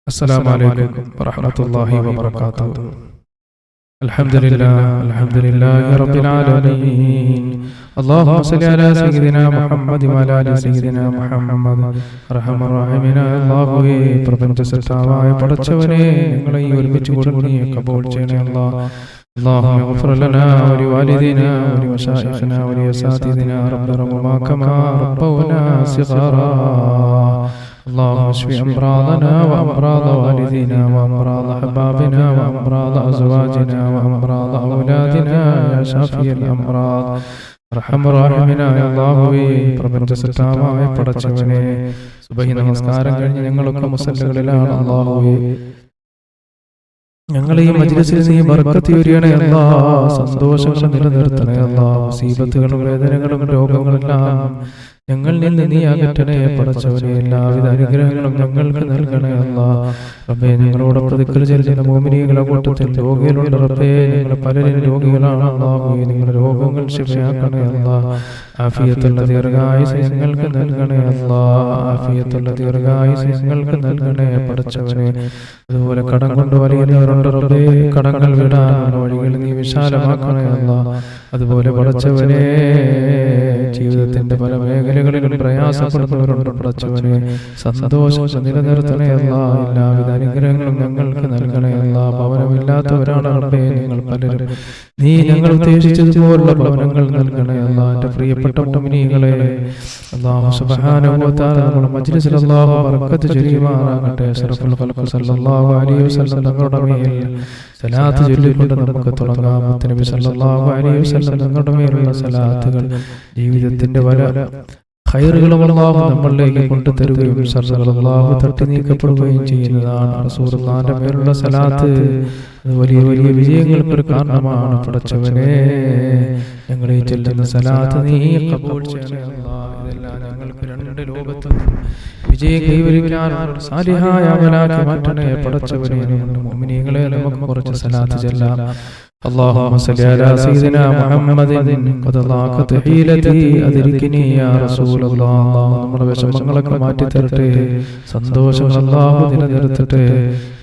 السلام عليكم ورحمة الله وبركاته. الحمد لله رب العالمين. اللهم صل على سيدنا محمد وعلى آل سيدنا محمد. അർഹമർ റഹീമിനായ അല്ലാഹുവേ, പ്രപഞ്ചസൃഷ്ടാവായ പടച്ചവനെ, ഞങ്ങളെ ഈ ഒരുമിച്ച് കൂടി കബൂൽ ചെയ്യണേ അല്ലാഹ്. اللهم اغفر لنا ولوالدينا ولمشايخنا ولأساتذتنا رب ارحمهما كما ربونا صغارا. اللهم اشف أمراضنا وأمراض والدينا وأمراض أحبابنا وأمراض أزواجنا وأمراض أولادنا يا شافي الأمراض. അർഹമർ റഹീമിനായ അല്ലാഹുവേ, പ്രപഞ്ചസൃഷ്ടാവായ പടച്ചവനെ, സുബഹി നമസ്കാരം കഴിഞ്ഞ് ഞങ്ങളൊക്കെ മുസല്ലകളിലാണ്. അല്ലാഹുവേ, ഞങ്ങളെ ഈ മജ്‌ലിസിൽ നീ ബർക്കത്ത് ചൊരിയണേ അല്ലാഹ്. സന്തോഷങ്ങൾ നിലനിർത്തണേ അല്ലാഹ്. മുസീബത്തുകളും വേദനകളും രോഗങ്ങളെല്ലാം ഞങ്ങളിൽ നിന്ന് നീ അകറ്റണേ പടച്ചവനെ. എല്ലാവിധ അനുഗ്രഹങ്ങളും ഞങ്ങൾക്ക് നൽകണേ അല്ലാഹ്. റബ്ബേ, ഞങ്ങളോടൊപ്പം ദിക്ർ ചൊല്ലുന്ന മുഅ്മിനീങ്ങളുടെ കൂട്ടത്തിൽ രോഗികളുണ്ട് റബ്ബേ. ഞങ്ങൾ പലരും രോഗികളാണ് അല്ലാഹുവേ. നിങ്ങളുടെ രോഗങ്ങൾ ശിഫയാക്കണേ അല്ലാഹ്. ആഫിയത്തുള്ള ദീർഘായുസ്സ് ഞങ്ങൾക്ക് നൽകണേ അല്ലാഹ്. ആഫിയത്തുള്ള ദീർഘായുസ്സ് ഞങ്ങൾക്ക് നൽകണേ പടച്ചവനെ. അതുപോലെ കടം കൊണ്ട് വലിയവരുണ്ട് റബ്ബേ. കടങ്ങൾ വിടാനുള്ള വഴികൾ നീ വിശാലമാക്കണേ അല്ലാഹ്. അതുപോലെ പടച്ചവനെ, ജീവിതത്തിന്റെ പല മേഖലകളിലും പ്രയാസപ്പെടുന്നവരുണ്ട് പടച്ചവനെ. സന്തോഷം നിലനിർത്തണേ അല്ലാഹ്. എല്ലാവിധ അനുഗ്രഹങ്ങളും ഞങ്ങൾക്ക് നൽകണേ അല്ലാഹ്. ഭവനമില്ലാത്തവരാണ് റബ്ബേ നിങ്ങൾ പലരും. നീ ഞങ്ങൾ ഉദ്ദേശിച്ചതുപോലുള്ള ഭവനങ്ങൾ നൽകണേ അല്ലാഹ്. എന്റെ പ്രിയപ്പെട്ട മുഅ്മിനീങ്ങളെ, അല്ലാഹു സുബ്ഹാനഹു വ തആല നമ്മുടെ മജ്‌ലിസിൽ അല്ലാഹു ബർക്കത്ത് ചൊരിയുമാറാകട്ടെ. അഷ്റഫുൽ ഖൽഖ് സല്ലല്ലാഹു അലൈഹി വസല്ലം തങ്ങളുടെ മേൽ സലാത്ത് ചൊല്ലിക്കൊണ്ട് നമുക്ക് തുടങ്ങാം. നബി സല്ലല്ലാഹു അലൈഹി വസല്ലം തങ്ങളുടെ മേലുള്ള സലാത്തുകൾ ജീവിതത്തിന്റെ പല ഖൈറുകളും അല്ലാഹു നമ്മളിലേക്ക് കൊണ്ടുതരുകയും ശർറുകൾ അല്ലാഹു തട്ടി നീക്കപ്പെടുകയും ചെയ്യുന്നതാണ്. റസൂലുള്ളാഹിന്റെ മേലുള്ള സലാത്ത് വലിയ വലിയ വിജയങ്ങൾക്കൊരു കാരണമാണ് പടച്ചവനെ. ഞങ്ങളെ ചൊല്ലുന്ന സലാത്ത് നീ ഖബൂൽ ചെയ്യണേ അല്ലാഹ്. ഇതെല്ലാം ഞങ്ങൾക്ക് രണ്ട് ലോകത്തും വിജയം കൈവരിക്കാനുള്ള സാലിഹായ അമലാക്കി മാറ്റണേ പടച്ചവനെ. മുഅ്മിനീങ്ങളെ, നമുക്ക് കുറച്ച് സലാത്ത് ചൊല്ലാം. اللهم صل على سيدنا محمد قد ضاقت حيلتي أدركني يا رسول الله. നമ്മുടെ വിഷമങ്ങളൊക്കെ മാറ്റി തരട്ടെ, സന്തോഷങ്ങൾ അല്ലാഹു നിലനിർത്തട്ടെ.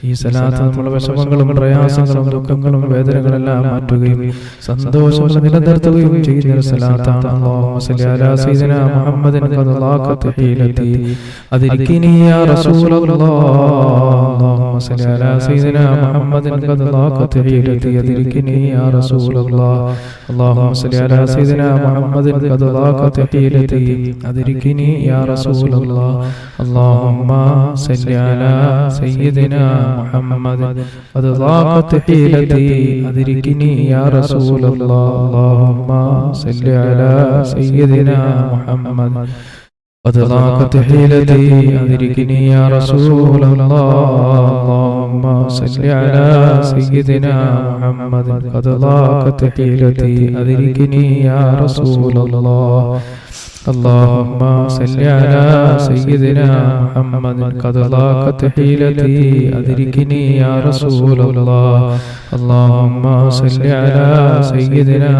ഈ സലാത്ത് നമ്മുടെ വിഷമങ്ങളും പ്രയാസങ്ങളും ദുഃഖങ്ങളും വേദനകളെല്ലാം മാറ്റുകയും സന്തോഷങ്ങൾ നിലനിർത്തുകയും ചെയ്യുന്ന സലാത്താണ്. اللهم صل على سيدنا محمد قد ضاقت حيلتي أدركني يا رسول الله. اللهم صل على سيدنا محمد قد ضاقت حيلتي أدركني يا رسول الله. اللهم صل على سيدنا محمد قد ضاقت حيلتي أدركني يا رسول الله. اللهم صل على سيدنا محمد قد ضاقت حيلتي أدركني يا رسول الله. اللهم صل على سيدنا محمد قد ضاقت حيلتي أدركني يا رسول الله. اللهم صل على سيدنا محمد قد ضاقت حيلتي أدركني يا رسول الله. اللهم صل على سيدنا محمد قد ضاقت حيلتي أدركني يا رسول الله. اللهم صل على سيدنا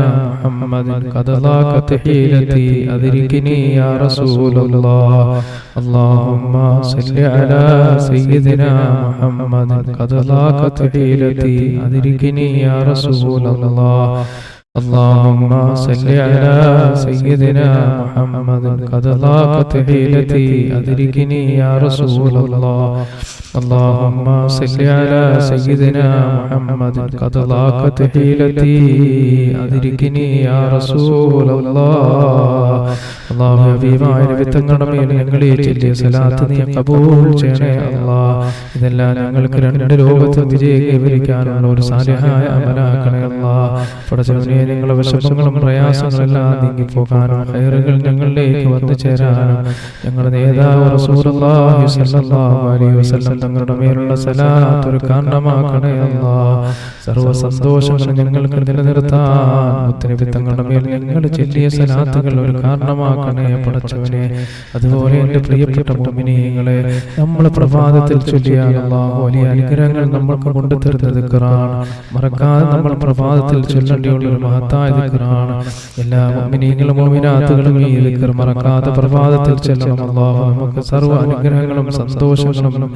محمد قد ضاقت حيلتي أدركني يا رسول الله. اللهم صل على سيدنا محمد قد ضاقت حيلتي أدركني يا رسول الله. اللهم صل على سيدنا محمد قد ضاقت حيلتي أدركني يا رسول الله. اللهم صل على سيدنا محمد قد ضاقت حيلتي أدركني يا رسول الله. അല്ലാഹു ഹബീബായ നബി തങ്ങളുടെ മേൽ ഞങ്ങളെ ചൊല്ലിയ സലാത്ത് നീ ഖബൂൽ ചെയ്യണേ അല്ലാഹ്. ഇതെല്ലാം ഞങ്ങൾക്ക് രണ്ട് ലോകത്തും വിജയം കൈവരിക്കാനുള്ള ഒരു സാലിഹായ അമലാക്കണേ അല്ലാഹ്. പടച്ചവനെ, ഞങ്ങളുടെ വിഷമങ്ങളും പ്രയാസങ്ങളെല്ലാം നീങ്ങിപ്പോകാനും ഖൈറുകൾ ഞങ്ങളിലേക്ക് വന്നു ചേരാനും ഞങ്ങളുടെ നേതാവ് റസൂലുള്ളാഹി സ്വല്ലല്ലാഹു അലൈഹി വസല്ലം തങ്ങളുടെ മേലുള്ള സലാത്ത് ഒരു കാരണമാക്കണേ അല്ലാഹ്. സർവ്വ സന്തോഷങ്ങൾ ഞങ്ങൾക്ക് നിലനിർത്താൻ മുത്തനബി തങ്ങളുടെ മേൽ ഞങ്ങൾ ചൊല്ലിയ സലാത്തുകൾ ഒരു കാരണമാക്കണേ എളുപ്പമാക്കണേ പടച്ചവനെ. അതുപോലെ എൻ്റെ പ്രിയപ്പെട്ട മുഅ്മിനീങ്ങളെ, നമ്മൾ പ്രഭാതത്തിൽ ചൊല്ലിയ അല്ലാഹു വലിയ അനുഗ്രഹങ്ങൾ നമ്മൾക്ക് കൊണ്ടുതരുന്ന ദിക്റാണ്. മറക്കാതെ നമ്മൾ പ്രഭാതത്തിൽ ചൊല്ലേണ്ടിയുള്ള ഒരു മഹത്തായ ദിക്റാണ്. എല്ലാ മുഅ്മിനീങ്ങളും മുഅ്മിനാത്തുകളും ഈ ദിക്ർ മറക്കാതെ പ്രഭാതത്തിൽ ചൊല്ലണം. അല്ലാഹു നമുക്ക് സർവ്വ അനുഗ്രഹങ്ങളും സന്തോഷങ്ങളും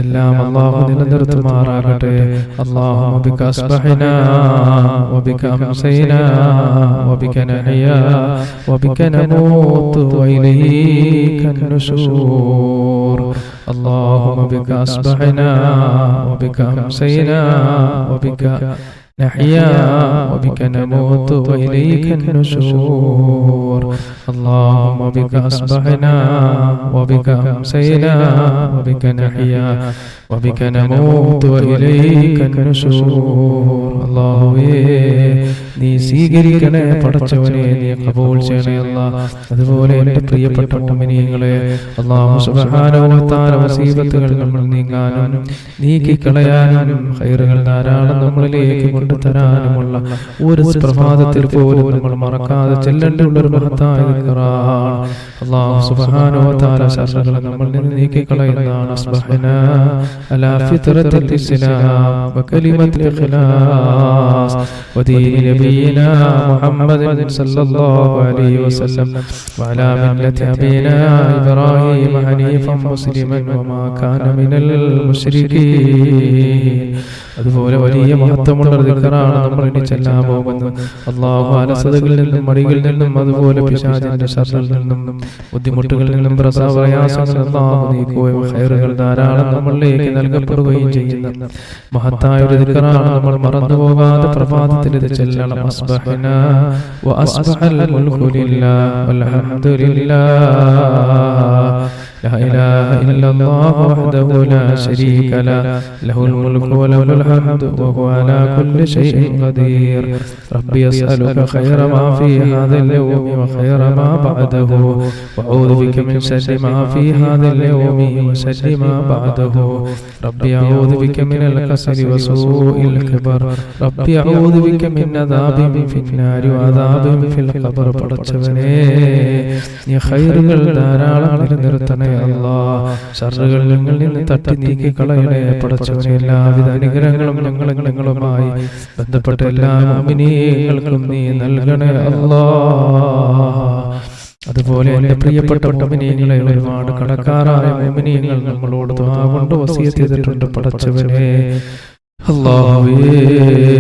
എല്ലാം അല്ലാഹു നിലനിർത്തുമാറാകട്ടെ. അല്ലാഹുമ്മ ബിക അസ്ബഹനാ വബിക അംസൈനാ വബിക നഹ്യാ വബിക നമൂതു വഇലൈക النشور. اللهم بك أصبحنا وبك أمسينا وبك نحيا وبك نموت وإليك النشور. اللهم بك أصبحنا وبك أمسينا وبك نحيا وبك نموت وإليك النشور. അല്ലാഹുവേ, നീ സ്വീകരിക്കണേ പടച്ചവനെ, നീ ഖബൂൽ ചെയ്യണേ അല്ലാഹ്. അതുപോലെ എൻ്റെ പ്രിയപ്പെട്ട മുഅ്മിനീങ്ങളെ, അല്ലാഹു സുബ്ഹാനഹു വ തആല മുസീബത്തുകൾ നമ്മൾ നീങ്ങാനും നീക്കിക്കളയാനും ഖൈറുകൾ ധാരാളം നമ്മളിലേക്ക് കൊണ്ടുതരാനുമുള്ള ഒരു പ്രഭാതത്തിൽ പോലും നമ്മൾ മറക്കാതെ ചെല്ലേണ്ടിയുള്ള ഒരു മഹത്തായ ദിക്റാണ്. അല്ലാഹു സുബ്ഹാനഹു വ തആല ശർറുകൾ നമ്മൾ നിന്ന് നീക്കിക്കളയുന്നതാണ്. അസ്ബഹനാ അലാ ഫിത്രത്തിൽ ഇസ്ലാം വകലിമത്തിൽ ഇഖ്ലാസ് വദീനി നബിയിനാ മുഹമ്മദ് സല്ലല്ലാഹു അലൈഹി വസല്ലം വഅലാ മില്ലത്തി അബീനാ ഇബ്രാഹീം ഹനീഫൻ മുസ്ലിമൻ വമാ കാന മിനൽ മുശ്രികീൻ. അതുപോലെ വലിയ മഹത്വമുള്ള ദിക്റാണ് നമ്മൾ ഇനി ചെല്ലാൻ പോകുന്നത്. അല്ലാഹു അലസതകളിൽ നിന്നും മടികളിൽ നിന്നും അതുപോലെ പിശാചിന്റെ ശർറിൽ നിന്നും ബുദ്ധിമുട്ടുകളിൽ നിന്നും പ്രയാസങ്ങളിൽ അല്ലാഹു നീക്കുകയും ഖൈറുകൾ ധാരാളം നമ്മളിലേക്ക് നൽകപ്പെടുകയും ചെയ്യുന്ന മഹത്തായ ഒരു ദിക്റാണ്. നമ്മൾ മറന്നുപോകാതെ പ്രഭാതത്തിൽ ഇത് ചെല്ലണം. അസ്ബഹനാ വ അസ്ബഹൽ മുൽകു ലില്ലാഹി വൽഹംദുലില്ലാഹ് لا إله إلا الله وحده لا شريك له له الملك وله الحمد وهو على كل شيء قدير. ربي أسألك خير ما في هذا اليوم وخير ما بعده وأعوذ بك من شر ما في هذا اليوم وشر ما بعده. ربي أعوذ بك من الكسل وسوء الكبر. ربي أعوذ بك من عذاب في النار وعذاب في القبر. പടച്ചവനേ, നീ ഖൈറുകൾ ധാരാളം നിലനിർത്തണേ അല്ലാഹ്. ശർറുകൾ ഞങ്ങളിൽ നിന്ന് തട്ടി നീക്കി കളയണേ പടച്ചവനെ. എല്ലാവിധ അനുഗ്രഹങ്ങളും ഞങ്ങളുമായി ബന്ധപ്പെട്ട എല്ലാ മുഅ്മിനീങ്ങൾക്കും നീ നൽകണേ അല്ലാഹ്. അതുപോലെ എൻ്റെ പ്രിയപ്പെട്ട മുഅ്മിനീങ്ങളെ, ഒരുപാട് കടക്കാരായ മുഅ്മിനീങ്ങൾ നമ്മളോട് ദുആ കൊണ്ട് വസിയത്ത് ചെയ്തിട്ടുണ്ട്. പടച്ചവനെ അല്ലാഹുവേ,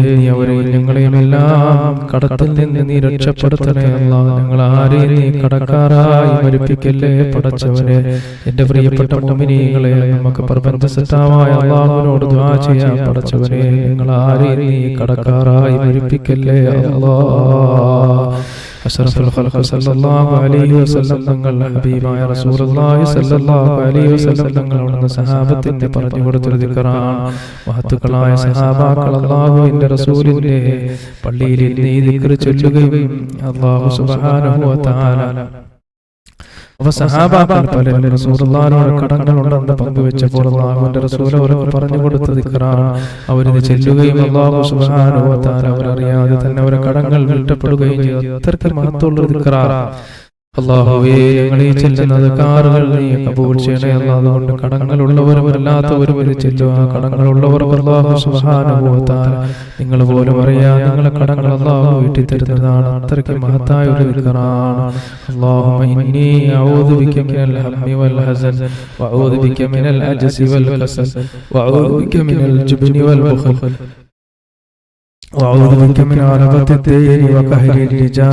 നീ അവരെയും ഞങ്ങളെയും എല്ലാം കടത്തിൽ നിന്ന് നീ രക്ഷപ്പെടുത്തണേ അല്ലാഹ്. ഞങ്ങൾ ആരെയും നീ കടക്കാരായി മരിപ്പിക്കല്ലേ പടച്ചവനെ. എൻ്റെ പ്രിയപ്പെട്ട മുഅ്മിനീങ്ങളെ, നമുക്ക് പ്രപഞ്ചസത്താവായ അല്ലാഹുവിനോട് ദുആ ചെയ്യാം. പടച്ചവനെ, ഞങ്ങൾ ആരെയും നീ കടക്കാരായി മരിപ്പിക്കല്ലേ അല്ലാഹ്. അഷ്റഫുൽ ഖൽഖ് സല്ലല്ലാഹു അലൈഹി വസല്ലം തങ്ങൾ ഹബീബായ റസൂലുള്ളാഹി സല്ലല്ലാഹു അലൈഹി വസല്ലം തങ്ങളുടെ സഹാബത്തിന് പറഞ്ഞു കൊടുത്തൊരു ദിക്റാണ്. മഹത്തുക്കളായ സഹാബാക്കൾ അല്ലാഹുവിന്റെ റസൂലിന്റെ പള്ളിയിൽ ഈ ദിക്ർ ചൊല്ലുകയും അല്ലാഹു സുബ്ഹാനഹു വ തആല സഹാബാക്കൾ പലരും റസൂലുള്ളാഹിയോട് കടങ്ങളുണ്ടെന്ന് പങ്കുവെച്ചപ്പോൾ അല്ലാഹുവിന്റെ റസൂൽ അവർക്ക് പറഞ്ഞു കൊടുത്ത ദിക്റാണ്. അവരിത് ചെല്ലുകയും അല്ലാഹു സുബ്ഹാനഹു വ തആല അവരറിയാതെ തന്നെ അവരെ കടങ്ങൾ വീട്ടപ്പെടുകയും ചെയ്തു. അത്രയ്ക്ക് മഹത്വമുള്ള ദിക്റാണ്. അല്ലാഹുവേ, ഞങ്ങളീ ചെല്ലുന്നത് കാറുകൾ നീ കബൂൽ ചെയ്യണേ അല്ലാഹ്. അതുകൊണ്ട് കടങ്ങളുള്ളവരും അല്ലാത്തവരും ഇത് ചെല്ലുക. കടങ്ങളുള്ളവർ അല്ലാഹു സുബ്ഹാനഹു വ തആല നിങ്ങൾ പോലും അറിയാ നിങ്ങളെ കടങ്ങൾ അല്ലാഹു വീട്ടി തരുന്നതാണ്. അത്രയ്ക്ക് മഹത്തായ ഒരു ദിക്റാണ്. അല്ലാഹുമ്മ ഇന്നി അഊദു ബിക മിനൽ ഹമ്മി വൽ ഹസൻ വഅഊദു ബിക മിനൽ അജ്സി വൽ കസൽ വഅഊദു ബിക മിനൽ ജുബ്നി വൽ ബുഖൽ وأعوذ بك من غلبة الدين وقهر الرجال.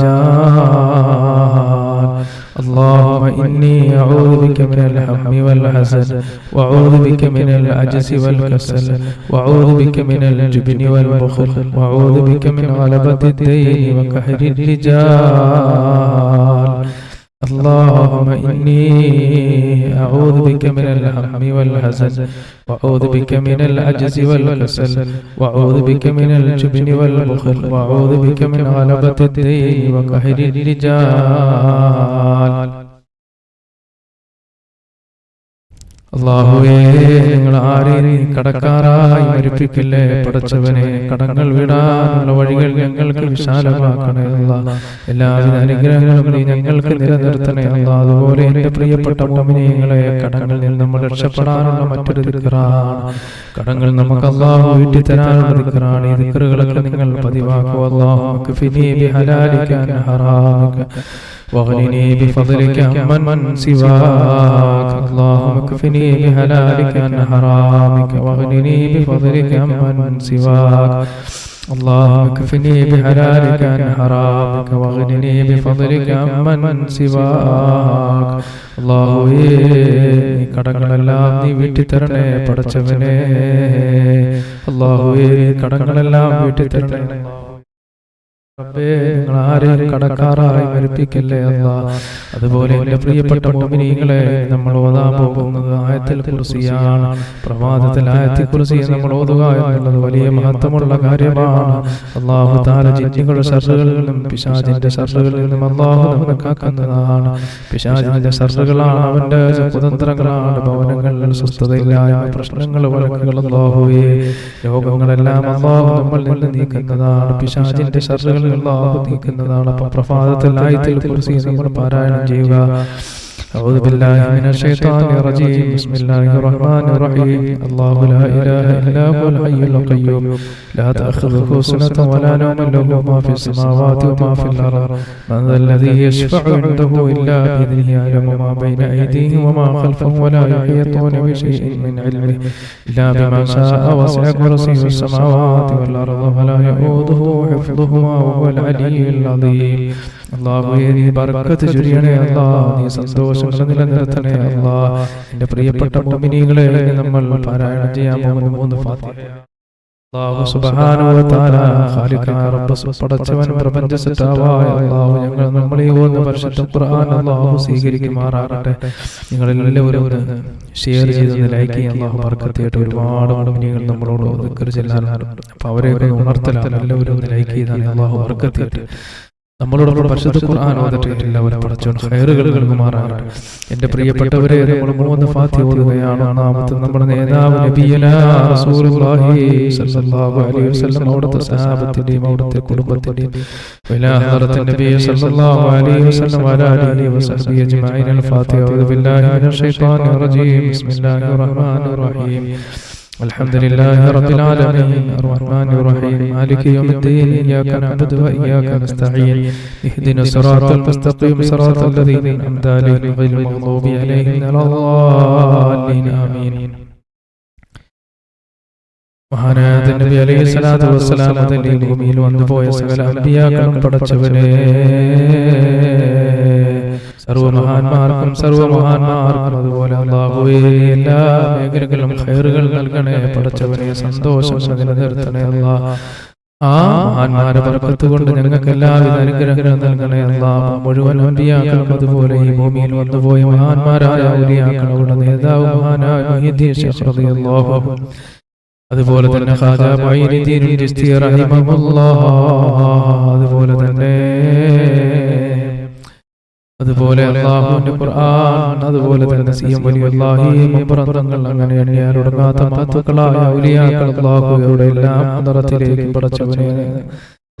اللهم إني أعوذ بك من الهم والحزن وأعوذ بك من العجز والكسل وأعوذ بك من الجبن والبخل وأعوذ بك من غلبة الدين وقهر الرجال. اللهم إني أعوذ بك من الهم والحزن وأعوذ بك من العجز والكسل وأعوذ بك من الجبن والبخل وأعوذ بك من غلبة الدين وقهر الرجال. അല്ലാഹുവേ ഞങ്ങൾ ആരെയും കടക്കാരായി മരിപ്പിക്കില്ലേ പടച്ചവനെ. കടങ്ങൾ വിടാനുള്ള വഴികൾ ഞങ്ങൾക്ക് വിശാലമാക്കണേ അല്ലാഹ്. എല്ലാവിധ അനുഗ്രഹങ്ങളും നീ ഞങ്ങൾക്ക് നിലനിർത്തണേ അല്ലാഹ്. അതുപോലെ എന്റെ പ്രിയപ്പെട്ട മുഅ്മിനീങ്ങളെ, കടങ്ങളിൽ നിന്ന് നമ്മൾ രക്ഷപ്പെടാനുള്ള മറ്റൊരു ദിക്റാണ്. കടങ്ങൾ നമുക്ക് അല്ലാഹു വീട്ടി തരാനുള്ള ദിക്റാണ്. ഈ ദിക്റുകളൊക്കെ നിങ്ങൾ പതിവാക്കുക. അല്ലാഹു മക്ഫിനി ബിഹലാലിക അൻ ഹറാമിക വഗ്നിനി ബിഫദ്ലിക അമ്മൻ സിവാക. اللهم اكفني بحلالك عن حرامك واغنني بفضلك عمن سواك. اللهم اكفني بحلالك عن حرامك واغنني بفضلك عمن سواك. അല്ലാഹുവേ കടങ്ങളെല്ലാം നീ വീട്ടി തരണേ പടച്ചവനെ. അല്ലാഹുവേ കടങ്ങളെല്ലാം വീട്ടി തരണേ. നിങ്ങൾ ആരെയും കടക്കാറായി മരിപ്പിക്കല്ലേ അല്ലാഹ്. അതുപോലെ എന്റെ പ്രിയപ്പെട്ട മുഅ്മിനീങ്ങളെ, നമ്മൾ ഓതാൻ പോകുന്നത് ആയത്തുൽ കുർസിയാണ്. പ്രഭാതത്തിൽ ആയത്തുൽ കുർസി നമ്മൾ ഓതുക എന്നുള്ളത് വലിയ മഹത്വമുള്ള കാര്യമാണ്. അല്ലാഹു തആല ജിന്നുകളുടെ ശർറുകളിൽ നിന്നും പിശാചിന്റെ ശർറുകളിൽ നിന്നും അല്ലാഹു നമ്മെ കാക്കുന്നതാണ്. പിശാചിന്റെ ശർറുകളാണ് അവന്റെ കുതന്ത്രങ്ങളാണ്. ഭവനങ്ങളിൽ സ്വസ്ഥതയില്ലായ്മ, പ്രശ്നങ്ങൾ, വഴക്കുകൾ, അല്ലാഹുവേ രോഗങ്ങളെല്ലാം അല്ലാഹു നമ്മളിൽ നിന്ന് നീക്കുന്നതാണ്. പിശാചിന്റെ ശർറുകൾ അല്ലാഹു നീക്കുന്നതാണ്. അപ്പോൾ പ്രഭാതത്തിൽ ആയത്തുൽ കുർസി നമ്മൾ പാരായണം ചെയ്യുക. أعوذ بالله من الشيطان الرجيم. بسم الله الرحمن الرحيم. الله لا إله إلا هو الحي القيوم لا تأخذه سنة ولا نوم له ما في السماوات وما في الأرض من ذا الذي يشفع عنده إلا بإذنه يعلم ما بين أيديهم وما خلفهم ولا يحيطون بشيء من علمه إلا بما شاء وسع كرسيه السماوات والأرض ولا يؤوده حفظهما وهو العلي العظيم. അല്ലാഹുവേ നീ ബർക്കത്ത് ചൊരിയണേ അല്ലാഹ്. നീ സന്തോഷങ്ങൾ നിലനിർത്തണേ അല്ലാഹ്. എന്റെ പ്രിയപ്പെട്ട മുഅ്മിനീങ്ങളെ, നമ്മൾ പാരായണം ചെയ്യാൻ പോകുന്ന 3 ഫാത്തിഹ. അല്ലാഹു സുബ്ഹാനഹു വ തആല ഖാലിഖായ റബ്ബ് പടച്ചവൻ പ്രപഞ്ച സൃഷ്ടാവായ അല്ലാഹു നമ്മളെ ഓതുന്ന പരിശുദ്ധ ഖുർആൻ അല്ലാഹു സ്വീകരിക്കുമാറാകട്ടെ. നിങ്ങളെല്ലാവരും ഷെയർ ചെയ്ത് ലൈക്ക് ചെയ്യാൻ അല്ലാഹു ബർക്കത്ത് ചെയ്യട്ടെ. ഒരുപാട് മുഅ്മിനീങ്ങൾ നമ്മളോട് ദിക്ർ ചെല്ലാനാണ്. അപ്പോൾ അവരെയൊക്കെ ഉണർത്തലാണ്. എല്ലാവരും ലൈക്ക് ചെയ്താൽ അല്ലാഹു ബർക്കത്ത് ചെയ്യട്ടെ. നമ്മളോടൊപ്പം പരിശുദ്ധ ഖുർആൻ ഓതട്ടെ. എല്ലാവരും പടച്ചവൻ ഖൈറുകൾ നൽകുമാറാകട്ടെ. എന്റെ പ്രിയപ്പെട്ടവരെ, നമ്മൾ 3 ഫാത്തിഹ ഓതുകയാണ്. ഒന്നാമത്തെ നമ്മുടെ നേതാവ് നബിയനാ റസൂലുള്ളാഹി സ്വല്ലല്ലാഹു അലൈഹി വസല്ലം, അവിടുത്തെ സഹാബത്തിന്റെയും അവിടുത്തെ കുടുംബത്തിന്റെയും വലാഹറത്തിൻ നബി സ്വല്ലല്ലാഹു അലൈഹി വസല്ലം വഅലാ ആലിഹി വസഹ്ബിഹി അജ്മഈൻ. അൽ ഫാത്തിഹ. അഊദു ബില്ലാഹി മിനശ് ശൈത്വാനിർ റജീം. ബിസ്മില്ലാഹിർ റഹ്മാനിർ റഹീം. الحمد لله رب العالمين الرحمن الرحيم مالك يوم الدين إياك نعبد وإياك نستعين اهدنا الصراط المستقيم صراط الذين أنعمت عليهم غير المغضوب عليهم ولا الضالين آمين. മഹാനായ നബി അലൈഹി സ്വലാത്തു വസ്സലാം മുതൽ ഈ ഭൂമിയിൽ വന്നുപോയ സകല അമ്പിയാക്കളും പടച്ചവനെ, സർവമഹാന്മാർക്കും അതുപോലെ അല്ലാഹുവേ എല്ലാ മേഖലകളിലും ഖൈറുകൾ നൽകണേ പടച്ചവനെ. സന്തോഷം നിലനിർത്തണേ അല്ലാഹ്. ആ മഹാന്മാരെ ബർക്കത്ത് കൊണ്ട് ഞങ്ങൾക്ക് എല്ലാവിധ അനുഗ്രഹങ്ങളും നൽകണേ അല്ലാഹ്. മുഴുവൻ അമ്പിയാക്കളും അതുപോലെ ഈ ഭൂമിയിൽ വന്നുപോയ മഹാന്മാരായ ഔലിയാക്കളുടെ നേതാവ് മഹാനായ മുഹ്യിദ്ദീൻ ശൈഖ് റളിയല്ലാഹു അൻഹു, അതുപോലെ തന്നെ ഖാജ മുഈനുദ്ദീൻ ചിശ്തി റഹിമഹുല്ലാഹ്, അതുപോലെ അല്ലാഹുവിന്റെ ഖുർആൻ, അതുപോലെ തന്നെ സിയം വലിയുള്ളാഹി മുബറദങ്ങൾ, അങ്ങനെ എണ്ണിയാലൊടുങ്ങാത്ത മഹത്തുക്കളായ ഔലിയാക്കൾ അല്ലാഹുവയുടെ എല്ലാം നിറത്തിലേക്ക് പടച്ചവനെ.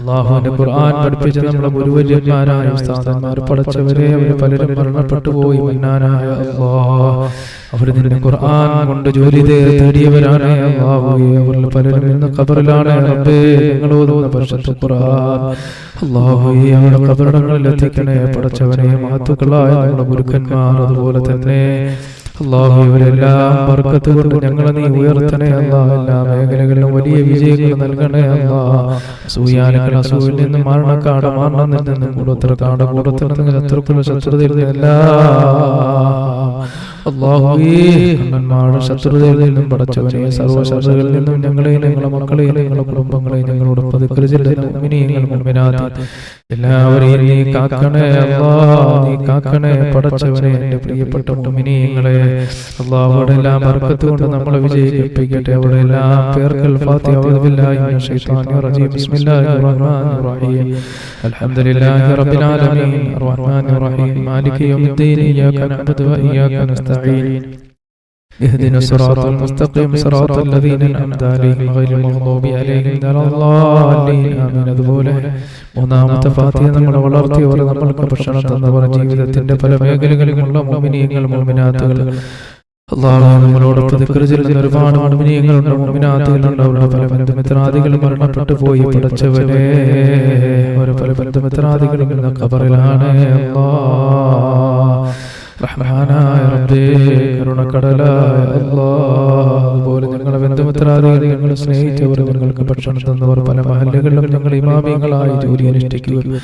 അല്ലാഹുവിന്റെ ഖുർആൻ പഠിപ്പിച്ച നമ്മുടെ ഗുരുവര്യന്മാരായ ഉസ്താദന്മാർ പടച്ചവരെ, അവർ പലരും മരണപ്പെട്ടു പോയി. മന്നാനായ അല്ലാഹ്, അവർ നിന്റെ ഖുർആൻ കൊണ്ട് ജോലി തേടിയവരാണ് അല്ലാഹുവേ. അവരിൽ പലരും ഇന്ന് ഖബറിലാണ് റബ്ബേ. ഞങ്ങൾ ഓതുന്ന പരിശുദ്ധ ഖുർആൻ അല്ലാഹുവേ അവരുടെ ഖബറിടങ്ങളിൽ എത്തിക്കണേ പടച്ചവനെ. മഹത്തുക്കളായ നമ്മുടെ ഗുരുക്കന്മാർ, അതുപോലെ തന്നെ അല്ലാഹു ഇവരെല്ലാം ബർക്കത്ത് കൊണ്ട് ഞങ്ങളെ നീ ഉയർത്തണേ അല്ലാഹ്. എല്ലാ മേഖലകളിലും വലിയ വിജയങ്ങൾ നൽകണേ അല്ലാഹ്. അസൂയാലുകൾ അസൂയിൽ നിന്നും, മരണക്കാട് മരണത്തിൽ നിന്നും, കൂടത്തിറക്കാട് കൂടത്തിൽ നിന്നും, ശത്രുക്കളുടെ ശത്രുതയിൽ അല്ലാഹുവേ കണ്ണന്മാരുടെ ശത്രുതയിൽ നിന്നും പടച്ചവനെ, സർവ്വശത്രുകളിൽ നിന്നും ഞങ്ങളെ, ഞങ്ങളുടെ മക്കളെ, ഞങ്ങളുടെ കുടുംബങ്ങളെ, ഞങ്ങളോട് എല്ലാവരെയും നീ കാക്കണേ അല്ലാഹ്. നീ കാക്കണേ പടച്ചവനെ. എന്റെ പ്രിയപ്പെട്ട മുഅ്മിനീങ്ങളെ, അല്ലാഹുവയുടെ എല്ലാ ബർക്കത്ത് കൊണ്ട് നമ്മളെ വിജയിപ്പിക്കട്ടെ. അവിടെ എല്ലാ പേർക്കൽ ഫാത്തിഹ. അഊദു ബില്ലാഹി മിനശ് ശൈത്വാനിർ റജീം. ബിസ്മില്ലാഹിർ റഹ്മാനിർ റഹീം. അൽഹംദുലില്ലാഹി റബ്ബിൽ ആലമീൻ അർറഹ്മാനിർ റഹീം മാലികി യൗമിദ്ദീൻ ഇയ്യാക നഅ്ബുദു വ ഇയ്യാക നസ്തഈൻ اهدنا الصراط المستقيم صراط الذين أنعمت عليهم غير المغضوب عليهم ولا الضالين ആമീൻ. അതുപോലെ മൂന്നാമത്തെ ഫാത്തിഹ നമ്മൾ വളർത്തിയവർ നമ്മൾക്ക് ഭക്ഷണം തന്നവർ ജീവിതത്തിന്റെ പല മേഖലകളിലുമുള്ള മുഅ്മിനീങ്ങൾ മുഅ്മിനാത്തുകൾ അല്ലാഹു നമ്മളോടൊപ്പം ദിക്ർ ചൊല്ലുന്ന ഒരുപാട് മുഅ്മിനീങ്ങളുണ്ട് മുഅ്മിനാത്തുകളുണ്ട്. അവരുടെ പല ബന്ധുമിത്രാദികൾ മരണപ്പെട്ടു പോയി. പടച്ചവനെ അവരുടെ പല ബന്ധുമിത്രാദികളും ഇന്ന് ഖബറിലാണ്. അല്ലാഹ് റഹ്മാനായ റബ്ബേ കരുണക്കടലായ അല്ലാഹ് അതുപോലെ ഞങ്ങളെ ബന്ധുമിത്രാദികൾ ഞങ്ങളെ സ്നേഹിച്ചവർ ഞങ്ങൾക്ക് ഭക്ഷണം തന്നവർ പല മഹല്ലുകളിലും ഞങ്ങൾ ഇമാമികളായി ജോലി അനുഷ്ഠിക്കുകയും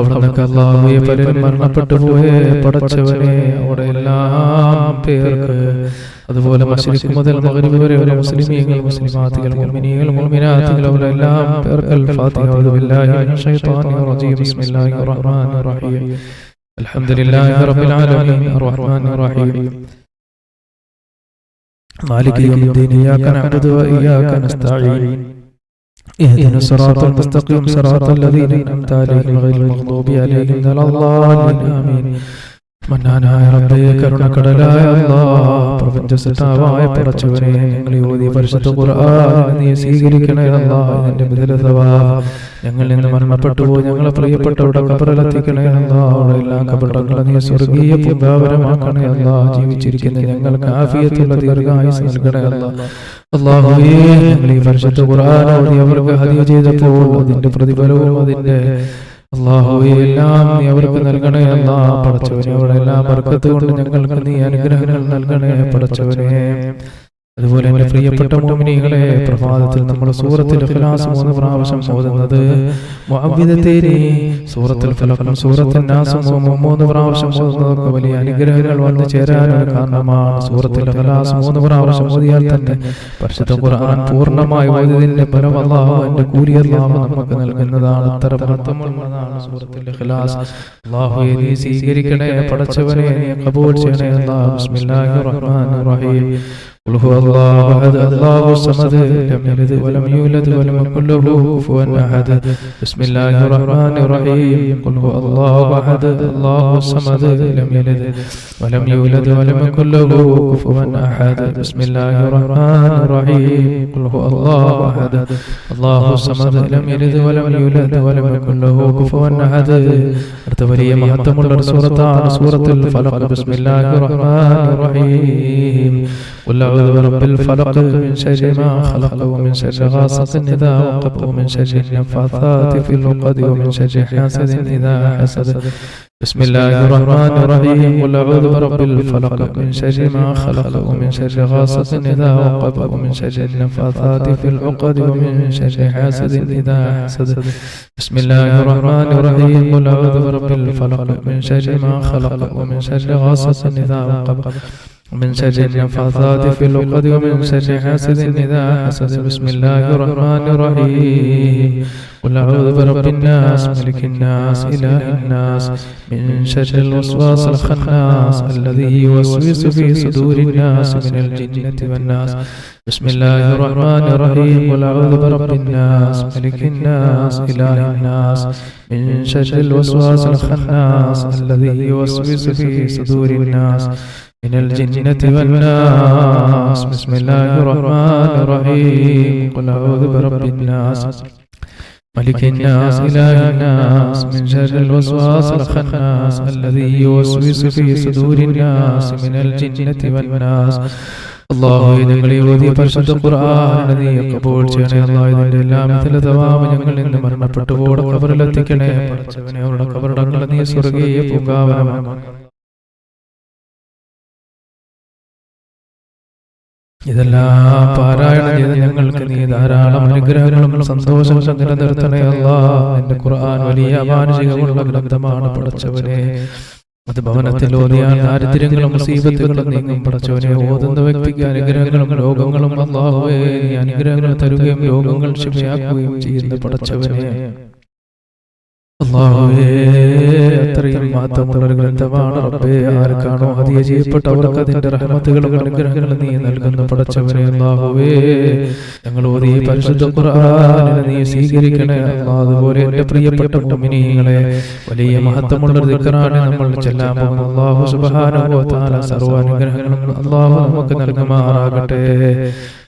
അവിടെ നിന്നൊക്കെ അല്ലാഹുവേ പലരും മരണപ്പെട്ടു പോയേ പടച്ചവനെ അവിടെ എല്ലാം പേർക്ക് അതുപോലെ മശ്രിഖ് മുതൽ മഗ്രിബ് വരെ മുസ്ലിമീങ്ങൾ മുസ്ലിമാത്തുകൾ മുഅ്മിനീങ്ങൾ മുഅ്മിനാത്തുകൾ അവരെല്ലാം പേർക്ക് അൽ ഫാത്തിഹ അഊദു ബില്ലാഹി മിനശ് ശൈത്വാനിർ റജീം ബിസ്മില്ലാഹിർ റഹ്മാനിർ റഹീം അൽഹംദുലില്ലാഹി റബ്ബിൽ ആലമീൻ അർറഹ്മാനിർ റഹീം മാലികി യൗമിദ്ദീൻ ഇയ്യാക നഅ്ബുദു വ ഇയ്യാക നസ്തഈൻ اهدنا الصراط المستقيم صراط الذين أنعمت عليهم غير المغضوب عليهم ولا الضالين آمين. മന്നാനായ റബ്ബേ കരുണക്കടലായ അല്ലാഹ് പ്രപഞ്ചസൃഷ്ടാവായ പടച്ചവനെ ഞങ്ങൾ ഓതിയ പരിശുദ്ധ ഖുർആൻ നീ സ്വീകരിക്കണേ അല്ലാഹ്. ഇതിന്റെ ബദല സവാബ് ഞങ്ങളിൽ നിന്ന് മരണപ്പെട്ടു പോയി ഞങ്ങളെ പ്രിയപ്പെട്ടവരുടെ ഖബറിലെത്തിക്കണേ അല്ലാഹ്. അവിടെ എല്ലാ ഖബറുകളും നീ സ്വർഗീയ പൂങ്കാവനമാക്കണേ അല്ലാഹ്. ജീവിച്ചിരിക്കുന്ന ഞങ്ങൾക്ക് ആഫിയത്തുള്ള ദീർഘായുസ്സ് നൽകണേ അല്ലാഹ്. അല്ലാഹുവേ ഞങ്ങൾ ഈ പരിശുദ്ധ ഖുർആൻ ഓതി അവർക്ക് ഹദിയ ചെയ്തപ്പോൾ അതിന്റെ പ്രതിഫലവും അതിന്റെ അല്ലാഹുവേ എല്ലാം നീ അവർക്ക് നൽകണേ അല്ലാഹ്. പടച്ചവനെ അവിടെ എല്ലാ ബർക്കത്ത് കൊണ്ട് ഞങ്ങൾക്ക് നീ അനുഗ്രഹങ്ങൾ നൽകണേ പടച്ചവനെ. അതുപോലെ എൻ്റെ പ്രിയപ്പെട്ട മുഅ്മിനീങ്ങളെ പ്രഭാതത്തിൽ നമ്മൾ സൂറത്തുൽ ഇഖ്ലാസ് 3 പ്രാവശ്യം ഓതുന്നത് മുഅവ്വിദതൈനി സൂറത്തുൽ ഫലഖും സൂറത്തുൻ നാസും 3 പ്രാവശ്യം ഓതുന്നതൊക്കെ വലിയ അനുഗ്രഹങ്ങൾ വന്നു ചേരാനുള്ള കാരണമാണ്. സൂറത്തുൽ ഇഖ്ലാസ് 3 പ്രാവശ്യം ഓതിയാൽ തന്നെ പരിശുദ്ധ ഖുർആൻ പൂർണ്ണമായി ഓതിയതിന്റെ ഫലം അല്ലാഹു അതിന്റെ കൂലി അല്ലാഹു നമുക്ക് നൽകുന്നതാണ്. അത്ര മഹത്വമുള്ളതാണ് സൂറത്തുൽ ഇഖ്ലാസ്. അല്ലാഹുവേ നീ സ്വീകരിക്കണേ പടച്ചവനെ, നീ ഖബൂൽ ചെയ്യണേ അല്ലാഹ്. ബിസ്മില്ലാഹിർ റഹ്മാനിർ റഹീം قل هو الله أحد الله الصمد لم يلد ولم يولد ولم يكن له كفوا أحد بسم الله الرحمن الرحيم قل هو الله أحد الله الصمد لم يلد ولم يولد ولم يكن له كفوا أحد بسم الله الرحمن الرحيم قل هو الله أحد الله الصمد لم يلد ولم يولد ولم يكن له كفوا أحد. അടുത്ത വലിയ മഹത്വമുള്ള സൂറത്താണ് സൂറത്തുൽ ഫലഖ്. ബിസ്മില്ലാഹിർ റഹ്മാനിർ റഹീം قل أعوذ برب الفلق من شر ما خلق ومن شر غاسق إذا وقب ومن شر النفاثات في العقد ومن شر حاسد إذا حسد. بسم الله الرحمن الرحيم قل أعوذ برب الفلق من شر ما خلق ومن شر غاسق إذا وقب ومن شر النفاثات في العقد ومن شر حاسد إذا حسد. بسم الله الرحمن الرحيم قل أعوذ برب الفلق من شر ما خلق ومن شر غاسق إذا وقب ومن شر النفاثات في العقد ومن شر حاسد إذا حسد. بسم الله الرحمن الرحيم قل أعوذ برب الناس ملك الناس إله الناس من شر الوسواس الخناس الذي يوسوس في صدور الناس من الجنة والناس. بسم الله الرحمن الرحيم قل أعوذ برب الناس ملك الناس إله الناس من شر الوسواس الخناس الذي يوسوس في صدور الناس من الجنة والناس. بسم الله الرحمن الرحيم قل أعوذ برب الناس ملك الناس إله الناس من شر الوسواس الخناس الذي يوسوس في صدور الناس من الجنة والناس. അല്ലാഹുവേ ഞങ്ങൾ ഈ ഓതിയ പരിശുദ്ധ ഖുർആൻ നീ ഖബൂൽ ചെയ്യണേ അല്ലാഹ്. ഇതിന്റെ എല്ലാ മിഥല തവാബ് ഞങ്ങളിൽ നിന്ന് മരണപ്പെട്ടു പോയ ഖബറിലെത്തിക്കണേ പടച്ചവനെ. അവരുടെ ഖബറടങ്ങൾ നീ സ്വർഗ്ഗീയ പൂങ്കാവനമാക്കണേ. ഇതെല്ലാം പാരായണം ചെയ്ത് ഞങ്ങൾക്ക് നീ ധാരാളം അനുഗ്രഹങ്ങളും സന്തോഷങ്ങളും നിലനിർത്തണേ അല്ലാഹ്. എന്റെ ഖുർആൻ വലിയ അമാനുഷികമുള്ള ഗ്രന്ഥമാണ് പടച്ചവനെ. അത് ഭവനത്തിൽ ഓതിയാൽ ദാരിദ്ര്യങ്ങളും മുസീബത്തുകളും നീങ്ങും പടച്ചവനെ. ഓതുന്ന വ്യക്തിക്ക് അനുഗ്രഹങ്ങളും രോഗങ്ങളും അല്ലാഹുവേ നീ അനുഗ്രഹങ്ങൾ തരുകയും രോഗങ്ങൾ ശിഫയാക്കുകയും ചെയ്യുന്ന പടച്ചവനെ. അല്ലാഹുവേ, അത്രയും മഹത്വമുള്ള ഒരു ഗ്രന്ഥമാണ് റബ്ബേ. ആർക്കാണോ ഹദിയ ചെയ്യപ്പെട്ടവർക്ക് അതിന്റെ റഹ്മത്തുകളും അനുഗ്രഹങ്ങളും നീ നൽകുന്ന പടച്ചവനെ അല്ലാഹുവേ, ഞങ്ങൾ ഓതിയ പരിശുദ്ധ ഖുർആനിനെ നീ സ്വീകരിക്കണേ അല്ലാഹ്. അതുപോലെ എന്റെ പ്രിയപ്പെട്ട മുഅ്മിനീങ്ങളെ, വലിയ മഹത്വമുള്ള ഒരു ദിക്റാണ് നമ്മൾ ചെല്ലാൻ പോകുന്നത്. അല്ലാഹു സുബ്ഹാനഹു വ തആല സർവ്വ അനുഗ്രഹങ്ങളും അല്ലാഹു നമുക്ക് നൽകുമാറാകട്ടെ.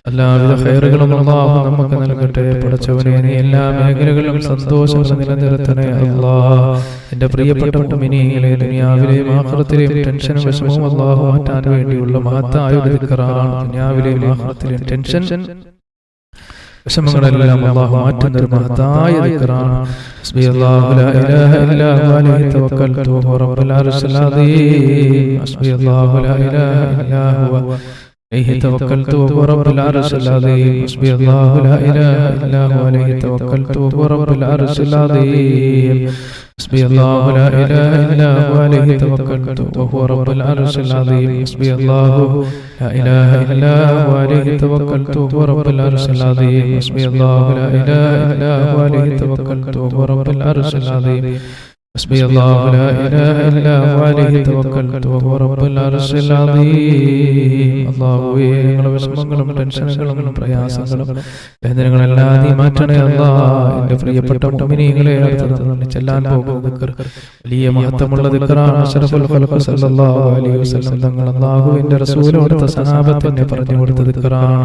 എല്ലാവിധ ഖൈറുകളും അല്ലാഹു നമുക്ക് നൽകട്ടെ. പടച്ചവനെ, നീ എല്ലാ മേഖലകളിലും സന്തോഷം നിലനിർത്തണേ അല്ലാഹ്. എന്റെ പ്രിയപ്പെട്ട മുഅ്മിനീങ്ങളെ, ദുനിയാവിലെയും ആഖിറത്തിലെയും ടെൻഷനും വിഷമവും അല്ലാഹു മാറ്റാൻ വേണ്ടിയുള്ള മഹത്തായ ഒരു ദിക്റാണ്. ദുനിയാവിലെയും ആഖിറത്തിലെയും ടെൻഷൻ വിഷമങ്ങളെല്ലാം അല്ലാഹു മാറ്റുന്ന ഒരു മഹത്തായ ദിക്റാണ്. ഹസ്ബിയല്ലാഹു ലാ ഇലാഹ ഇല്ലാ ഹുവ അലൈഹി തവക്കൽതു വഹുവ റബ്ബുൽ അർശിൽ അദീം. ഹസ്ബിയല്ലാഹു ലാ ഇലാഹ ഇല്ലാ ഹുവ عليه توكلت وهو رب العرش العظيم. حسبي الله لا إله إلا هو عليه توكلت وهو رب العرش العظيم. حسبي الله لا إله إلا هو عليه توكلت وهو رب العرش العظيم. حسبي الله لا إله إلا هو عليه توكلت وهو رب العرش العظيم. حسبي الله لا إله إلا هو عليه توكلت وهو رب العرش العظيم. حسبي الله لا إله إلا هو عليه توكلت وهو رب العرش العظيم. അല്ലാഹുവേ, ഞങ്ങളുടെ വിഷമങ്ങളും ടെൻഷനുകളും പ്രയാസങ്ങളും വേദനകളെല്ലാം നീ മാറ്റണേ അല്ലാഹ്. എൻ്റെ പ്രിയപ്പെട്ട മുഅ്മിനീങ്ങളെ, അടുത്ത ചെല്ലാൻ പോകുന്ന ദിക്ർ വലിയ മഹത്വമുള്ള ദിക്റാണ്. അഷ്റഫുൽ ഖൽഖ് സല്ലല്ലാഹു അലൈഹി വസല്ലം തങ്ങൾ അല്ലാഹുവിൻ്റെ റസൂലോടുത്ത സഹാബത്തിനെ പറഞ്ഞു കൊടുത്ത ദിക്റാണ്.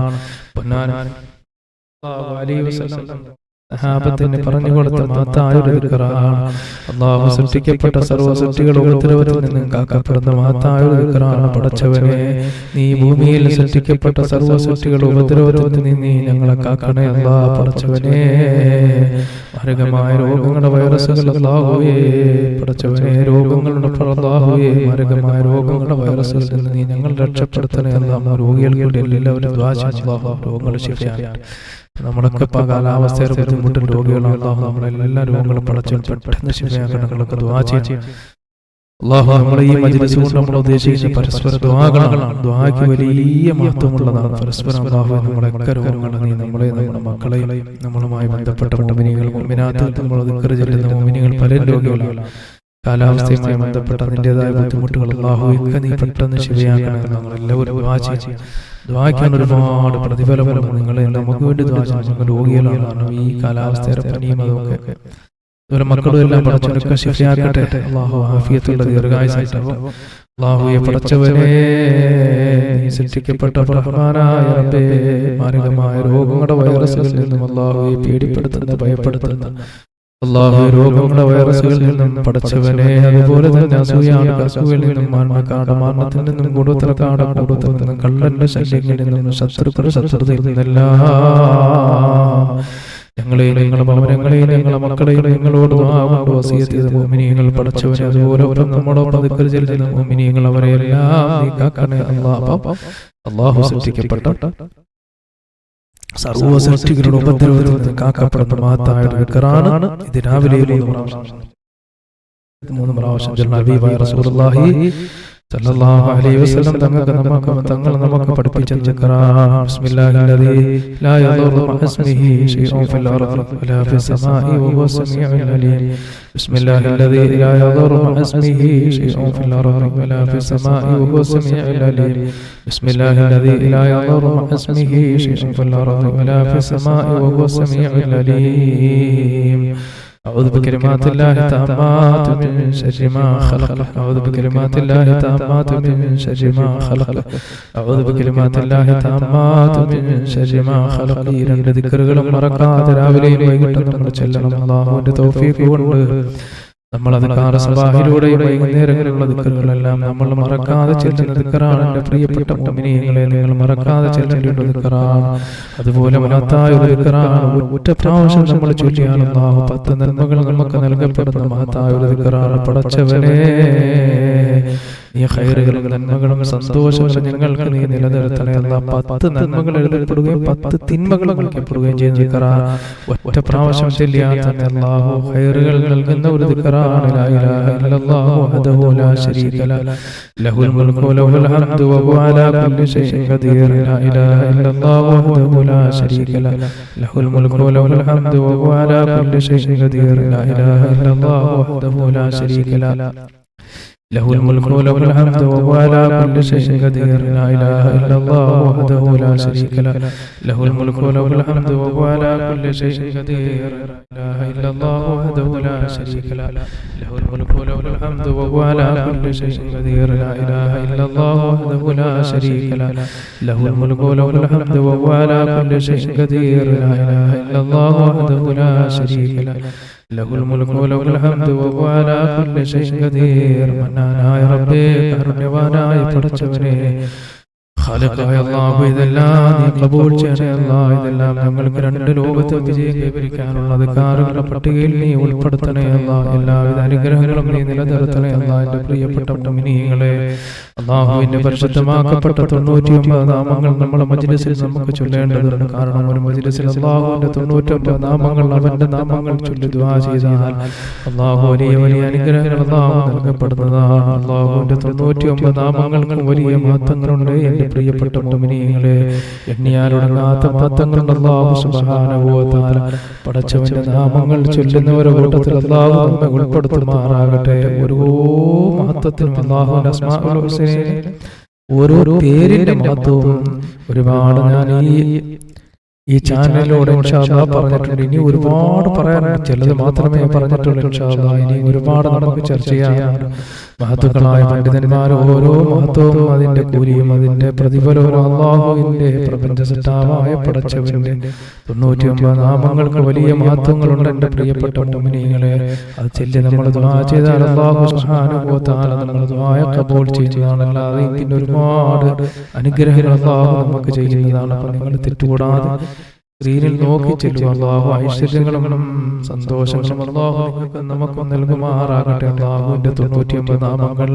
സല്ലല്ലാഹു അലൈഹി വസല്ലം സഹാബത്തിന് പറഞ്ഞു കൊടുത്ത മഹത്തായ ഒരു ദിക്റാണ്. അല്ലാഹു സൃഷ്ടിക്കപ്പെട്ട സർവ്വ സൃഷ്ടികൾ ഉപദ്രവത്തിൽ നിന്നും കാക്കപ്പെടുന്ന മഹത്തായ ഒരു ദിക്റാണ്. പടച്ചവനെ, നീ ഭൂമിയിൽ സൃഷ്ടിക്കപ്പെട്ട സർവ്വ സൃഷ്ടികൾ ഉപദ്രവത്തിൽ നിന്ന് നീ ഞങ്ങളെ കാക്കണേ അല്ലാഹ്. പടച്ചവനെ, മാരകമായ രോഗങ്ങളുടെ വൈറസുകൾ അല്ലാഹുവേ, പടച്ചവനെ, രോഗങ്ങളുടെ അല്ലാഹുവേ, മാരകമായ രോഗങ്ങളുടെ വൈറസുകളിൽ നിന്ന് നീ ഞങ്ങൾ രക്ഷപ്പെടുത്തണേ അല്ലാഹ്. രോഗികൾക്ക് എല്ലാവരും ദുആ ചെയ്യണം അല്ലാഹ്, രോഗങ്ങൾ ശിഫയാകട്ടെ. നമ്മളൊക്കെ കാലാവസ്ഥയുടെ ബുദ്ധിമുട്ടും രോഗികളാണ്. നമ്മളെല്ലാ രോഗങ്ങളും പടച്ചവൻ പെട്ടെന്ന് ശിഫയാക്കണം. ഞങ്ങളൊക്കെ ദുആ ചെയ്യണം അല്ലാഹു. നമ്മളെ ഈ മജ്‌ലിസ് കൊണ്ട് നമ്മൾ ഉദ്ദേശിക്കുന്ന പരസ്പര ദുആകളാണ്. ദുആക്ക് വലിയ മഹത്വമുള്ളതാണ്. പരസ്പരം അല്ലാഹു നമ്മളൊക്കെ രോഗങ്ങളെ നീ നമ്മളെ നമ്മുടെ മക്കളെയും നമ്മളുമായി ബന്ധപ്പെട്ട മുഅ്മിനീങ്ങൾ മുഅ്മിനാത്തുകൾ നമ്മൾ ദിക്ർ ചൊല്ലുന്ന മുഅ്മിനീങ്ങൾ പലരും രോഗികളാണ്. കാലാവസ്ഥയുമായി ബന്ധപ്പെട്ട അതിൻ്റെതായ ബുദ്ധിമുട്ടുകൾ അല്ലാഹുവേ നീ പെട്ടെന്ന് ശിഫയാക്കണം. നമ്മളെല്ലാവരും ദുആ ചെയ്യണം. ദുആയ്ക്കാൻ ഒരുപാട് പ്രതിഫലമുണ്ട്. നിങ്ങൾ നമുക്ക് വേണ്ടി ദുആ ചെയ്യണം. രോഗികളാണ്. കാരണം ഈ കാലാവസ്ഥയുടെ പനിയും അതൊക്കെ അതുപോലെ മക്കളും എല്ലാം പടച്ചവനൊക്കെ ശിഫയാക്കട്ടെ. അല്ലാഹു ആഫിയത്തുള്ള ദീർഘായുസ്സായിട്ട് അല്ലാഹുവേ, പടച്ചവനെ, നീ സൃഷ്ടിക്കപ്പെട്ട റഹ്മാനായ റബ്ബേ, മാരകമായ രോഗങ്ങളുടെ വൈറസുകളിൽ നിന്നും അല്ലാഹുവേ പേടിപ്പെടുത്തുന്ന ഭയപ്പെടുത്തുന്ന അല്ലാഹുവേ, രോഗങ്ങളുടെ വൈറസുകളിൽ നിന്നും പടച്ചവനെ, അതുപോലെ തന്നെ അസൂയയിൽ നിന്നും മരണത്തിൽ നിന്നും കൂടുതൽ നിന്നും കള്ളന്റെ ശല്യങ്ങളിൽ നിന്നും ശത്രുക്കളുടെ ശത്രുതയിൽ നിന്നെല്ലാം ഞങ്ങളെയും ഞങ്ങളുടെ ഭവനങ്ങളെയും ഞങ്ങളുടെ മക്കളെയും നിങ്ങളോട് വസിയത്ത് ചെയ്ത മുഅ്മിനീങ്ങൾ പടച്ചവനെ, അതുപോലെ നമ്മളോട് ദിക്ർ ചൊല്ലുന്ന മുഅ്മിനീങ്ങൾ അവരെല്ലാം നീ കാക്കണേ അല്ലാഹ്. അല്ലാഹു സൃഷ്ടിക്കപ്പെട്ട സർവ്വ സൃഷ്ടികളുടെ ഉപദ്രവത്തിൽ നിന്ന് കാക്കപ്പെടുന്ന മഹത്തായ ദിക്റാണ്. ഇത് രാവിലെ 3 പ്രാവശ്യം ചൊല്ലണം. ഹബീബായ റസൂലുള്ളാഹി സല്ലല്ലാഹു അലൈഹി വസല്ലം തങ്ങൾ നമുക്ക് പഠിപ്പിച്ച ദിക്റാണ്. ബിസ്മില്ലാഹില്ലദീ ലാ യദുറു മഅസ്മിഹി ശൈഉൻ ഫിൽ അർദി വലാ ഫിസ് സമാഇ വഹുവ സമീഉൽ അലീം. ബിസ്മില്ലാഹില്ലദീ ലാ യദുറു മഅസ്മിഹി ശൈഉൻ ഫിൽ അർദി വലാ ഫിസ് സമാഇ വഹുവ സമീഉൽ അലീം. ബിസ്മില്ലാഹില്ലദീ ലാ യദുറു മഅസ്മിഹി ശൈഉൻ ഫിൽ അർദി വലാ ഫിസ് സമാഇ വഹുവ സമീഉൽ അലീം. أعوذ بكلمات الله التامات من شر ما خلق. أعوذ بكلمات الله التامات من شر ما خلق. أعوذ بكلمات الله التامات من شر ما خلق. ഈ രണ്ട് ദിക്റുകളും മറക്കാതെ രാവിലെയും വൈകിട്ടും നമ്മൾ ചൊല്ലണം. അല്ലാഹുവിന്റെ തൗഫീഖ് കൊണ്ട് നമ്മൾ അദ്കാർ സബാഹിലൂടെയും വൈകുന്നേരങ്ങളിലുള്ള ദിക്റുകളെല്ലാം നമ്മൾ മറക്കാതെ ചെല്ലുന്ന ദിക്റാണ്. എൻ്റെ പ്രിയപ്പെട്ട മുഅ്മിനീങ്ങളെ, നിങ്ങൾ മറക്കാതെ ചെല്ലേണ്ട ദിക്റാണ്. അതുപോലെ മഹത്തായ ഒരു ദിക്റാണ്. ഒറ്റ പ്രാവശ്യം നമ്മൾ ചൊല്ലിയാൽ അല്ലാഹു 10 നന്മകൾ നമുക്ക് നൽകപ്പെടുന്ന മഹത്തായ ഒരു ദിക്റാണ്. പടച്ചവനെ, നീ ഖൈറുകളും നന്മകളും സന്തോഷങ്ങളും ഞങ്ങൾക്ക് നീ നിലനിർത്തണേ അല്ലാ. 10 നന്മകൾ എഴുതപ്പെടുകയും 10 തിന്മകൾ വിളിക്കപ്പെടുകയും ചെയ്യുന്ന ദിക്റാണ്. ഒറ്റ പ്രാവശ്യം ചൊല്ലിയാൽ തന്നെ അല്ലാഹു ഖൈറുകൾ നൽകുന്ന ഒരു ദിക്റാണ്. ലാ ഇലാഹ ഇല്ലല്ലാഹു വഹ്ദഹു ലാ ശരീക ലഹു ലഹുൽ മുൽക്കു വലഹുൽ ഹംദു വഹുവ അലാ കുല്ലി ഷൈഇൻ ഖദീർ. ലാ ഇലാഹ ഇല്ലല്ലാഹു വഹ്ദഹു ലാ ശരീക ലഹു ലഹുൽ മുൽക്കു വലഹുൽ ഹംദു വഹുവ അലാ കുല്ലി ഷൈഇൻ ഖദീർ. ലാ ഇലാഹ ഇല്ലല്ലാഹു വഹ്ദഹു ലാ ശരീക ലഹു له الملك وله الحمد وهو على كل شيء قدير. لا إله إلا الله وحده لا شريك له له الملك وله الحمد وهو على كل شيء قدير. لا إله إلا الله وحده لا شريك له له الملك وله الحمد وهو على كل شيء قدير. لا إله إلا الله وحده لا شريك له له الملك وله الحمد وهو على كل شيء قدير. لا إله إلا الله وحده لا شريك له له الملك وله الحمد وهو على كل شيء قدير. മന്നാനായ റബ്ബേ, കാരുണ്യവാനായ പടച്ചവനേ, ഖാലിഖായ അല്ലാഹു, ഇതെല്ലാം നീ ഖബൂൽ ചെയ്യണേ അല്ലാഹ്. ഇതെല്ലാം ഞങ്ങൾക്ക് 2 ലോകത്ത് വിജയം കൈവരിക്കാനുള്ള അധികാരങ്ങളുടെ പട്ടികയിൽ നീ ഉൾപ്പെടുത്തണേ അല്ലാഹ്. എല്ലാവിധ അനുഗ്രഹങ്ങളും നീ നിലനിർത്തണേ അല്ലാഹ്. എൻ്റെ പ്രിയപ്പെട്ട മുഅ്മിനീങ്ങളെ, അല്ലാഹുവിന്റെ പരിശുദ്ധമാക്കപ്പെട്ട 99 നാമങ്ങൾ നമ്മുടെ മജ്ലിസിൽ നമുക്ക് ചൊല്ലേണ്ടതുണ്ട്. കാരണം ഒരു മജ്ലിസിൽ അല്ലാഹുവിന്റെ 99 നാമങ്ങൾ, അവന്റെ നാമങ്ങൾ ചൊല്ലി ദുആ ചെയ്താൽ അല്ലാഹു വലിയ വലിയ അനുഗ്രഹങ്ങൾ അല്ലാഹു നൽകപ്പെടുന്നതാണ്. അല്ലാഹുവിന്റെ 99 നാമങ്ങൾക്ക് വലിയ മഹത്വങ്ങളുണ്ട്. എൻ്റെ പ്രിയപ്പെട്ട മുഅ്മിനീങ്ങളെ, എണ്ണിയാലൊടുങ്ങാത്ത മഹത്വങ്ങളുണ്ട്. അല്ലാഹു സുബ്ഹാനഹു വ തആല പടച്ചവന്റെ നാമങ്ങൾ ചൊല്ലുന്നവരുടെ കൂട്ടത്തിൽ അല്ലാഹു നമ്മെ ഉൾപ്പെടുത്തുമാറാകട്ടെ. ഓരോ മഹത്വത്തിനും അല്ലാഹുവിന്റെ അസ്മാഉൽ ഹുസ്നയിലെ ഓരോ പേരിന്റെ മഹത്വവും ഒരുപാട് ഞാൻ ഈ ചാനലിലൂടെ ഇൻഷാ അല്ലാഹ് പറഞ്ഞിട്ടുണ്ട്. ഇനി ഒരുപാട് പറയാനുണ്ട്. ചിലത് മാത്രമേ പറഞ്ഞിട്ടുള്ളൂ. ഇൻഷാ അല്ലാഹ് ഇനി ഒരുപാട് നമുക്ക് ചർച്ച ചെയ്യാനുണ്ട്. മഹത്തുക്കളായ പണ്ഡിതന്മാർ ഓരോ മഹത്വവും അതിന്റെ കൂലിയും അതിന്റെ പ്രതിഫലവും അല്ലാഹുവിന്റെ പ്രപഞ്ച സൃഷ്ടാവായ പടച്ചവന്റെ 99 നാമങ്ങൾക്ക് വലിയ മഹത്വങ്ങളുണ്ട്. എൻ്റെ പ്രിയപ്പെട്ട മുഅ്മിനീങ്ങളെ, അത് ചൊല്ലി നമ്മൾ ദുആ ചെയ്താൽ അല്ലാഹു സുബ്ഹാനഹു വ തആല നമ്മുടെ ദുആയ ഖബൂൽ ചെയ്യുന്നതാണ്. അല്ലാതെ ഇതിന്റെ ഒരുപാട് അനുഗ്രഹങ്ങൾ അല്ലാഹു നമുക്ക് ചെയ്യുന്നതാണ്. അപ്പോൾ നിങ്ങൾ തെറ്റുകൂടാതെ സ്ക്രീനിൽ നോക്കി ചെല്ലുക. അല്ലാഹു ഐശ്വര്യങ്ങളും സന്തോഷങ്ങളും അല്ലാഹു നമുക്ക് നൽകുമാറാകട്ടെ. അല്ലാഹുവിന്റെ 99 നാമങ്ങൾ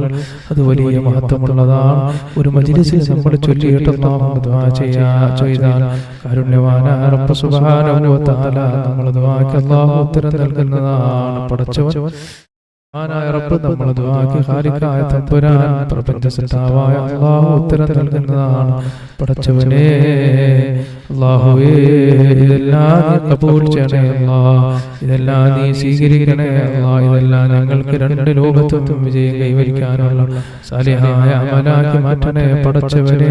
അത് വലിയ മഹത്വമുള്ളതാണ്. ഒരു മജ്ലിസിൽ നമ്മൾ ചൊല്ലിയിട്ട് അല്ലാഹു ദുആ ചെയ്താൽ കാരുണ്യവാനായ റബ്ബ് സുബ്ഹാനഹു വ തആല നമ്മുടെ ദുആക്ക് അല്ലാഹു ഉത്തരം നൽകുന്നതാണ്. പടച്ചവൻ ായ റബ്ബ് നമ്മുടെ ദുആക്ക് ഖാലിഖായ തമ്പുരാൻ പ്രപഞ്ച സൃഷ്ടാവായ അല്ലാഹു ഉത്തരം നൽകുന്നതാണ്. പടച്ചവനേ, അല്ലാഹുവേ, ഇതെല്ലാം നീ ഖബൂൽ ചെയ്യണേ അല്ലാഹ്. ഇതെല്ലാം നീ സ്വീകരിക്കണേ അല്ലാഹ്. ഇതെല്ലാം ഞങ്ങൾക്ക് 2 ലോകത്തും വിജയം കൈവരിക്കാനുള്ള സാലിഹായ അമലാക്കി മാറ്റണേ പടച്ചവനേ.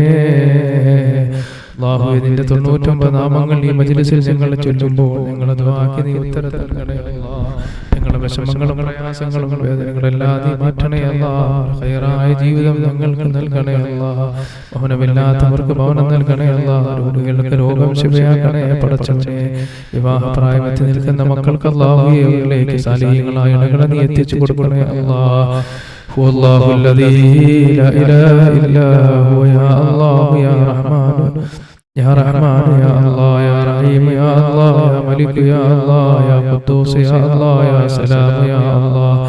അല്ലാഹു, ഇതിന്റെ 99 നാമങ്ങൾ ഈ മജ്ലിസിൽ ഞങ്ങൾ ചൊല്ലുമ്പോൾ ഞങ്ങളുടെ ദുആക്ക് നീ ഉത്തരം നൽകണേ അല്ലാഹ്. ഞങ്ങളുടെ വിഷമങ്ങളും പ്രയാസങ്ങളും വേദനകളെല്ലാം നീ മാറ്റണേ അല്ലാഹ്. ഖൈറായ ജീവിതം ഞങ്ങൾക്ക് നൽകണേ അല്ലാഹ്. ഭവനമില്ലാത്തവർക്ക് ഭവനം നൽകണേ അല്ലാഹ്. രോഗികൾക്ക് രോഗം ശിഫയാക്കണേ പടച്ചവനേ. വിവാഹപ്രായമെത്തി നിൽക്കുന്ന മക്കൾക്ക് അല്ലാഹുവിലേക്ക് സാലിഹീങ്ങളായ ഇണകളെ നീ എത്തിച്ചു കൊടുക്കണേ അല്ലാഹ്. ഹുവല്ലാഹു അല്ലദീ ലാ ഇലാഹ ഇല്ലാ ഹുവ യാ അല്ലാഹു യാ റഹ്മാനു യാ റഹ്മാനു യാ അല്ലാഹ് യാ റഹീം യാ അല്ലാഹ് യാ മലിക് യാ അല്ലാഹ് യാ ഖുദ്ദൂസ് യാ അല്ലാഹ് യാ സലാം യാ അല്ലാഹ്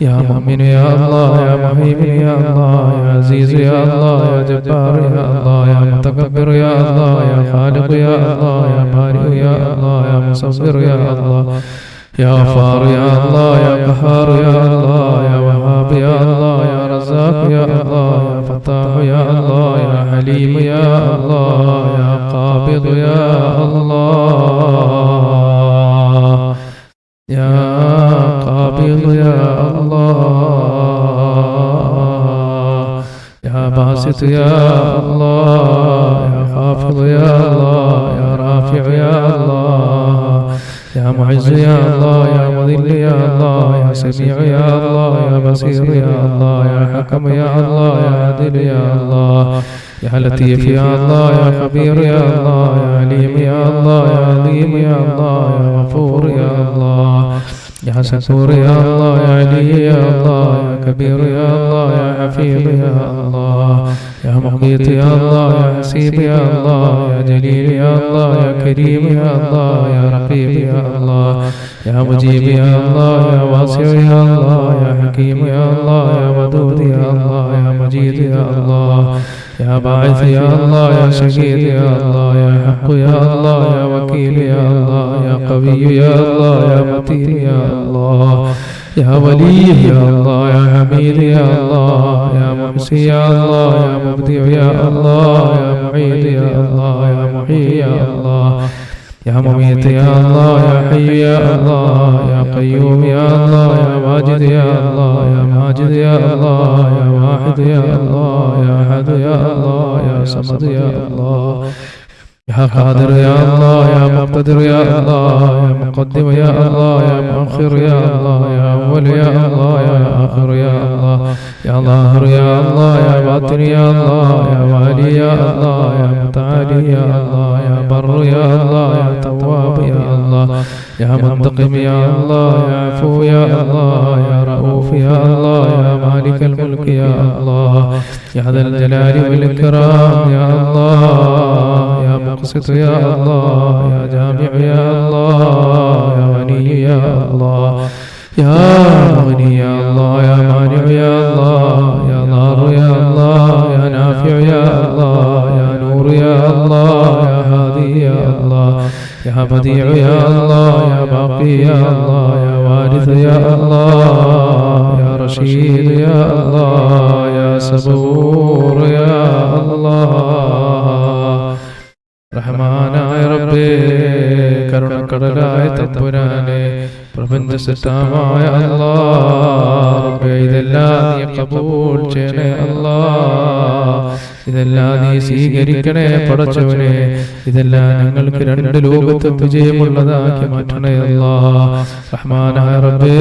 യാ മുഅ്മിൻ യാ അല്ലാഹ് യാ മുഹൈമിൻ യാ അല്ലാഹ് യാ അസീസ് യാ അല്ലാഹ് യാ ജബ്ബാർ യാ അല്ലാഹ് യാ മുതകബ്ബിർ യാ അല്ലാഹ് യാ ഖാലിഖ് യാ അല്ലാഹ് യാ ബാരി യാ അല്ലാഹ് യാ മുസവ്വിർ യാ അല്ലാഹ് യാ ഗഫാർ യാ അല്ലാഹ് യാ ഖഹാർ യാ അല്ലാഹ് യാ വഹാബ് യാ അല്ലാഹ് യാ റസാഖ് യാ അല്ലാഹ് യാ ഫത്താഹ് യാ അല്ലാഹ് യാ ഹലീം യാ അല്ലാഹ് യാ ഖാബിദ് യാ അല്ലാഹ് യാ ഖാബിദ് യാ അല്ലാഹ് യാ ബാസിത് യാ അല്ലാഹ് യാ ഖാഫിദ് യാ അല്ലാഹ് യാ റാഫിഅ് യാ അല്ലാഹ് യാ മുഅസ്സ് യാ അല്ലാഹ് യാ മുദില്ല് യാ അല്ലാഹ് യാ സമീഉ യാ അല്ലാഹ് യാ ബസീർ യാ അല്ലാഹ് യാ ഹകം യാ അല്ലാഹ് യാ അദിൽ യാ അല്ലാഹ് യാ ലത്തീഫ് യാ അല്ലാഹ് യാ ഖബീർ യാ അല്ലാഹ് യാ അലീം യാ അല്ലാഹ് യാ അദീം യാ അല്ലാഹ് യാ ഗഫൂർ യാ അല്ലാഹ് يا شكور يا الله يا علي يا الله يا كبير يا الله يا حفيظ يا الله يا مقيت يا الله يا حسيب يا الله يا جليل يا الله يا كريم يا الله يا رقيب يا الله يا مجيب يا الله يا واسع يا الله يا حكيم يا الله يا ودود يا الله يا مجيد يا الله يا باعث يا الله يا شهيد يا الله يا حق يا الله يا وكيل يا الله يا قوي يا الله يا متين يا الله يا ولي يا الله يا حميد يا الله يا محسن يا الله يا مبدع يا الله يا معيد يا الله يا محيي يا الله يا مميت يا الله يا حي يا الله يا قيوم يا الله يا واجد يا الله يا ماجد يا الله يا واحد يا الله يا أحد يا الله يا صمد يا الله يا قادر يا الله يا مقتدر يا الله يا مقدم يا الله يا مؤخر يا الله يا أول يا الله يا آخر يا الله يا ظاهر يا الله يا باطن يا الله يا والي يا الله يا متعالي يا الله يا بر يا الله يا تواب يا الله يا منتقم يا الله يا عفو يا الله يا رؤوف يا الله يا مالك الملك يا الله يا ذا الجلال والإكرام يا الله يا مقسط يا الله يا جامع يا الله يا غني يا الله يا مغني يا الله يا مانع يا الله يا ضار يا الله يا نافع يا الله يا نور يا الله يا هادي يا الله يا بديع يا الله يا باقي يا الله يا وارث يا الله يا رشيد يا الله يا صبور يا الله റഹ്മാനായ റബ്ബേ കരുണക്കടലായ തമ്പുരാനെ പ്രപഞ്ചസൃഷ്ടാവായ അല്ലാഹ് റബ്ബേ ഇതെല്ലാം നീ ഖബൂൽ ചെയ്യണേ അല്ലാഹ് ഇതെല്ലാം നീ സ്വീകരിക്കണേ പടച്ചവനെ ഇതെല്ലാം ഞങ്ങൾക്ക് രണ്ട് ലോകത്തും വിജയമുള്ളതാക്കി മാറ്റണേ അല്ലാഹ് റഹ്മാനായ റബ്ബേ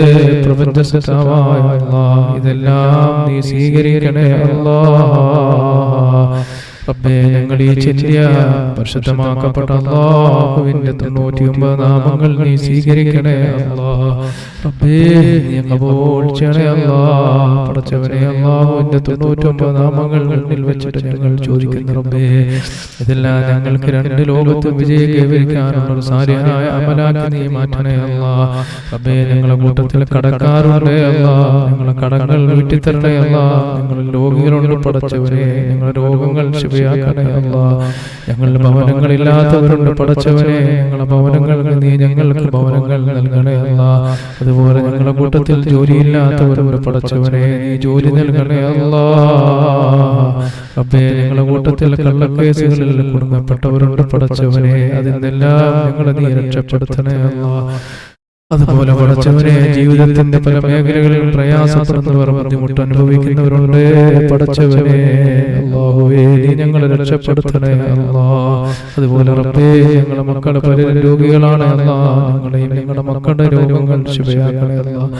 പ്രപഞ്ചസൃഷ്ടാവായ അല്ലാഹ് ഇതെല്ലാം നീ സ്വീകരിക്കണേ അല്ലാഹ് റബ്ബേ ഞങ്ങൾ ഈ ചെല്ലിയ പരിശുദ്ധമാക്കപ്പെട്ട അല്ലാഹുവിന്റെ 99 നാമങ്ങൾ നീ സ്വീകരിക്കണേ അല്ലാഹ് റബ്ബേ നീ ഖബൂൽ ചെയ്യണേ അല്ലാഹ് പടച്ചവനെ അല്ലാഹുവിന്റെ 99 നാമങ്ങൾ മുന്നിൽ വെച്ചിട്ട് ഞങ്ങൾ ചോദിക്കുന്നു റബ്ബേ ഇതെല്ലാം ഞങ്ങൾക്ക് രണ്ട് ലോകത്തും വിജയം കൈവരിക്കാനുള്ള ഒരു സാലിഹായ അമലാക്കി നീ മാറ്റണേ അല്ലാഹ് റബ്ബേ ഞങ്ങളുടെ കൂട്ടത്തിൽ കടക്കാറുണ്ട് അല്ലാഹ് ഞങ്ങളുടെ കടങ്ങൾ വീട്ടിത്തരണേ അല്ലാഹ് ഞങ്ങൾ രോഗികളുണ്ട് പടച്ചവനെ ഞങ്ങളുടെ രോഗങ്ങൾ ഞങ്ങളുടെ ഭവനങ്ങളില്ലാത്തവരുണ്ട് പടച്ചവനെ ഞങ്ങളുടെ ഭവനങ്ങൾ നീ ഞങ്ങൾക്ക് ഭവനങ്ങൾ നൽകണേ അല്ലാഹ് അതുപോലെ ഞങ്ങളുടെ കൂട്ടത്തിൽ ജോലിയില്ലാത്തവരുണ്ട് പടച്ചവനെ നീ ജോലി നൽകണേ അല്ലാഹ് റബ്ബേ ഞങ്ങളുടെ കൂട്ടത്തിൽ കള്ളക്കേസുകളിൽ കുടുങ്ങപ്പെട്ടവരുണ്ട് പടച്ചവനെ അതിൽ നിന്നെല്ലാം ഞങ്ങളെ നീ രക്ഷപ്പെടുത്തണേ അല്ലാഹ് അതുപോലെ പടച്ചവനെ ജീവിതത്തിന്റെ പല മേഖലകളിൽ പ്രയാസപ്പെടുന്നവർ ബുദ്ധിമുട്ട് അനുഭവിക്കുന്നവരുണ്ട് പടച്ചവനെ അല്ലാഹുവേ നീ ഞങ്ങളെ രക്ഷപ്പെടുത്തണേ അല്ലാഹ് അതുപോലെ റബ്ബേ ഞങ്ങളുടെ മക്കളെ പല രോഗികളാണ് അല്ലാഹ് ഞങ്ങളെയും ഞങ്ങളുടെ മക്കളുടെ രോഗങ്ങൾ ശിഫയാക്കണേ അല്ലാഹ്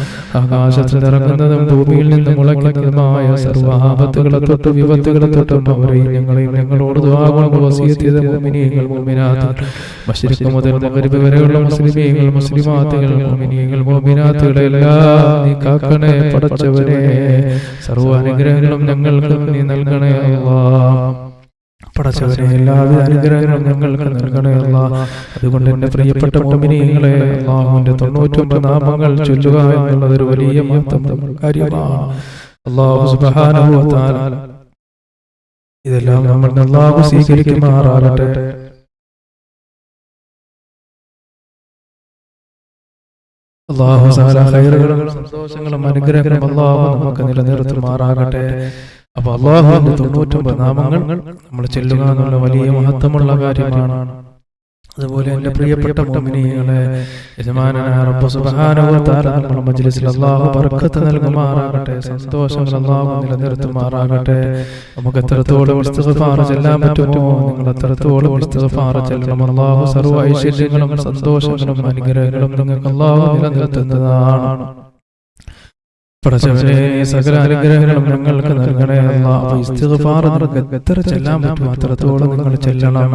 ആകാശത്തിൽ ഇറങ്ങുന്നതും ഭൂമിയിൽ നിന്ന് മുളയ്ക്കുന്നതുമായ സർവ്വ ആപത്തുകളെ തൊട്ട് വിപത്തുകളെ തൊട്ടും അവരെയും ഞങ്ങളെയും ഞങ്ങളോട് ദുആ കൊണ്ട് വസിയത്ത് ചെയ്ത മുഅ്മിനീങ്ങൾ മുഅ്മിനാത്ത് മശ്രിഖ് മുതൽ മഗ്രിബ് വരെയുള്ള മുസ്ലിമീങ്ങൾ മുസ്ലിമാത്തുകൾ മുഅ്മിനീങ്ങൾ മുഅ്മിനാത്തുകളെല്ലാം നീ കാക്കണേ പടച്ചവനെ സർവ്വ അനുഗ്രഹങ്ങളും ഞങ്ങൾക്ക് നീ നൽകണേ അല്ലാഹ് പടച്ചവനെ എല്ലാവിധ അനുഗ്രഹങ്ങളും ഞങ്ങൾക്ക് നൽകണേ അല്ലാഹ് അതുകൊണ്ട് എന്റെ പ്രിയപ്പെട്ട മുഅ്മിനീങ്ങളെ അല്ലാഹുവിന്റെ 99 നാമങ്ങൾ ചൊല്ലുക എന്നുള്ളത് ഒരു വലിയ മഹത്വമുള്ള കാര്യമാണ് അല്ലാഹു സുബ്ഹാനഹു വ തആല ഇതെല്ലാം നമ്മൾ അല്ലാഹു സ്വീകരിക്കുമാറാകട്ടെ അല്ലാഹു സകല ഖൈറുകളും സന്തോഷങ്ങളും അനുഗ്രഹങ്ങളും അല്ലാഹു നമുക്ക് നിലനിർത്തുമാറാകട്ടെ. അപ്പോൾ അല്ലാഹുവിന്റെ 99 നാമങ്ങൾ നമ്മൾ ചൊല്ലുക എന്നുള്ള വലിയ മഹത്വമുള്ള കാര്യമാണ്. അതുപോലെ എൻ്റെ പ്രിയപ്പെട്ട മുഅ്മിനീങ്ങളെ യജമാനനായ റബ്ബ് സുബ്ഹാനഹു വ തആല നമ്മുടെ മജ്ലിസിൽ അല്ലാഹു ബർക്കത്ത് നൽകുമാറാകട്ടെ, സന്തോഷങ്ങൾ അല്ലാഹു നിലനിർത്തുമാറാകട്ടെ. നമുക്ക് എത്രത്തോളം ഇസ്തിഗ്ഫാർ ചെല്ലാൻ പറ്റുമോ നിങ്ങൾ എത്രത്തോളം ഇസ്തിഗ്ഫാർ ചെല്ലണം. അല്ലാഹു സർവ്വ ഐശ്വര്യങ്ങളും സന്തോഷങ്ങളും അനുഗ്രഹങ്ങളും നിങ്ങൾക്ക് അല്ലാഹു നിലനിർത്തുന്നതാണ്. പടച്ചവനെ സകല അനുഗ്രഹങ്ങളും ഞങ്ങൾക്ക് നൽകണേ അല്ലാഹ്. ഇസ്തിഗ്ഫാർ നിങ്ങൾക്ക് എത്ര ചെല്ലാൻ പറ്റുമോ അത്രത്തോളം നിങ്ങൾ ചെല്ലണം.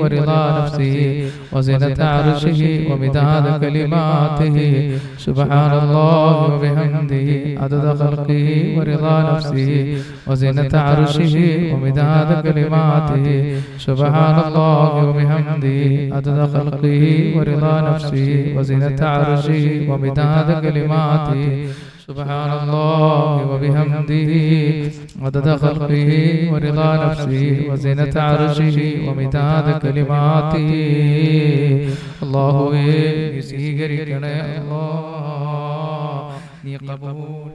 ورضا نفسه وزنة عرشه ومداد كلماته سبحان الله وبحمده عدد خلقه ورضا نفسه وزنة عرشه ومداد كلماته سبحان الله وبحمده عدد خلقه ورضا نفسه وزنة عرشه ومداد كلماته سبحان الله وبحمده عدد خلقه ورضا نفسه وزنة عرشه ومداد كلماته അല്ലാഹുവേ നീ സ്വീകരിക്കണേ അല്ലാഹ് നീ ഖബൂൽ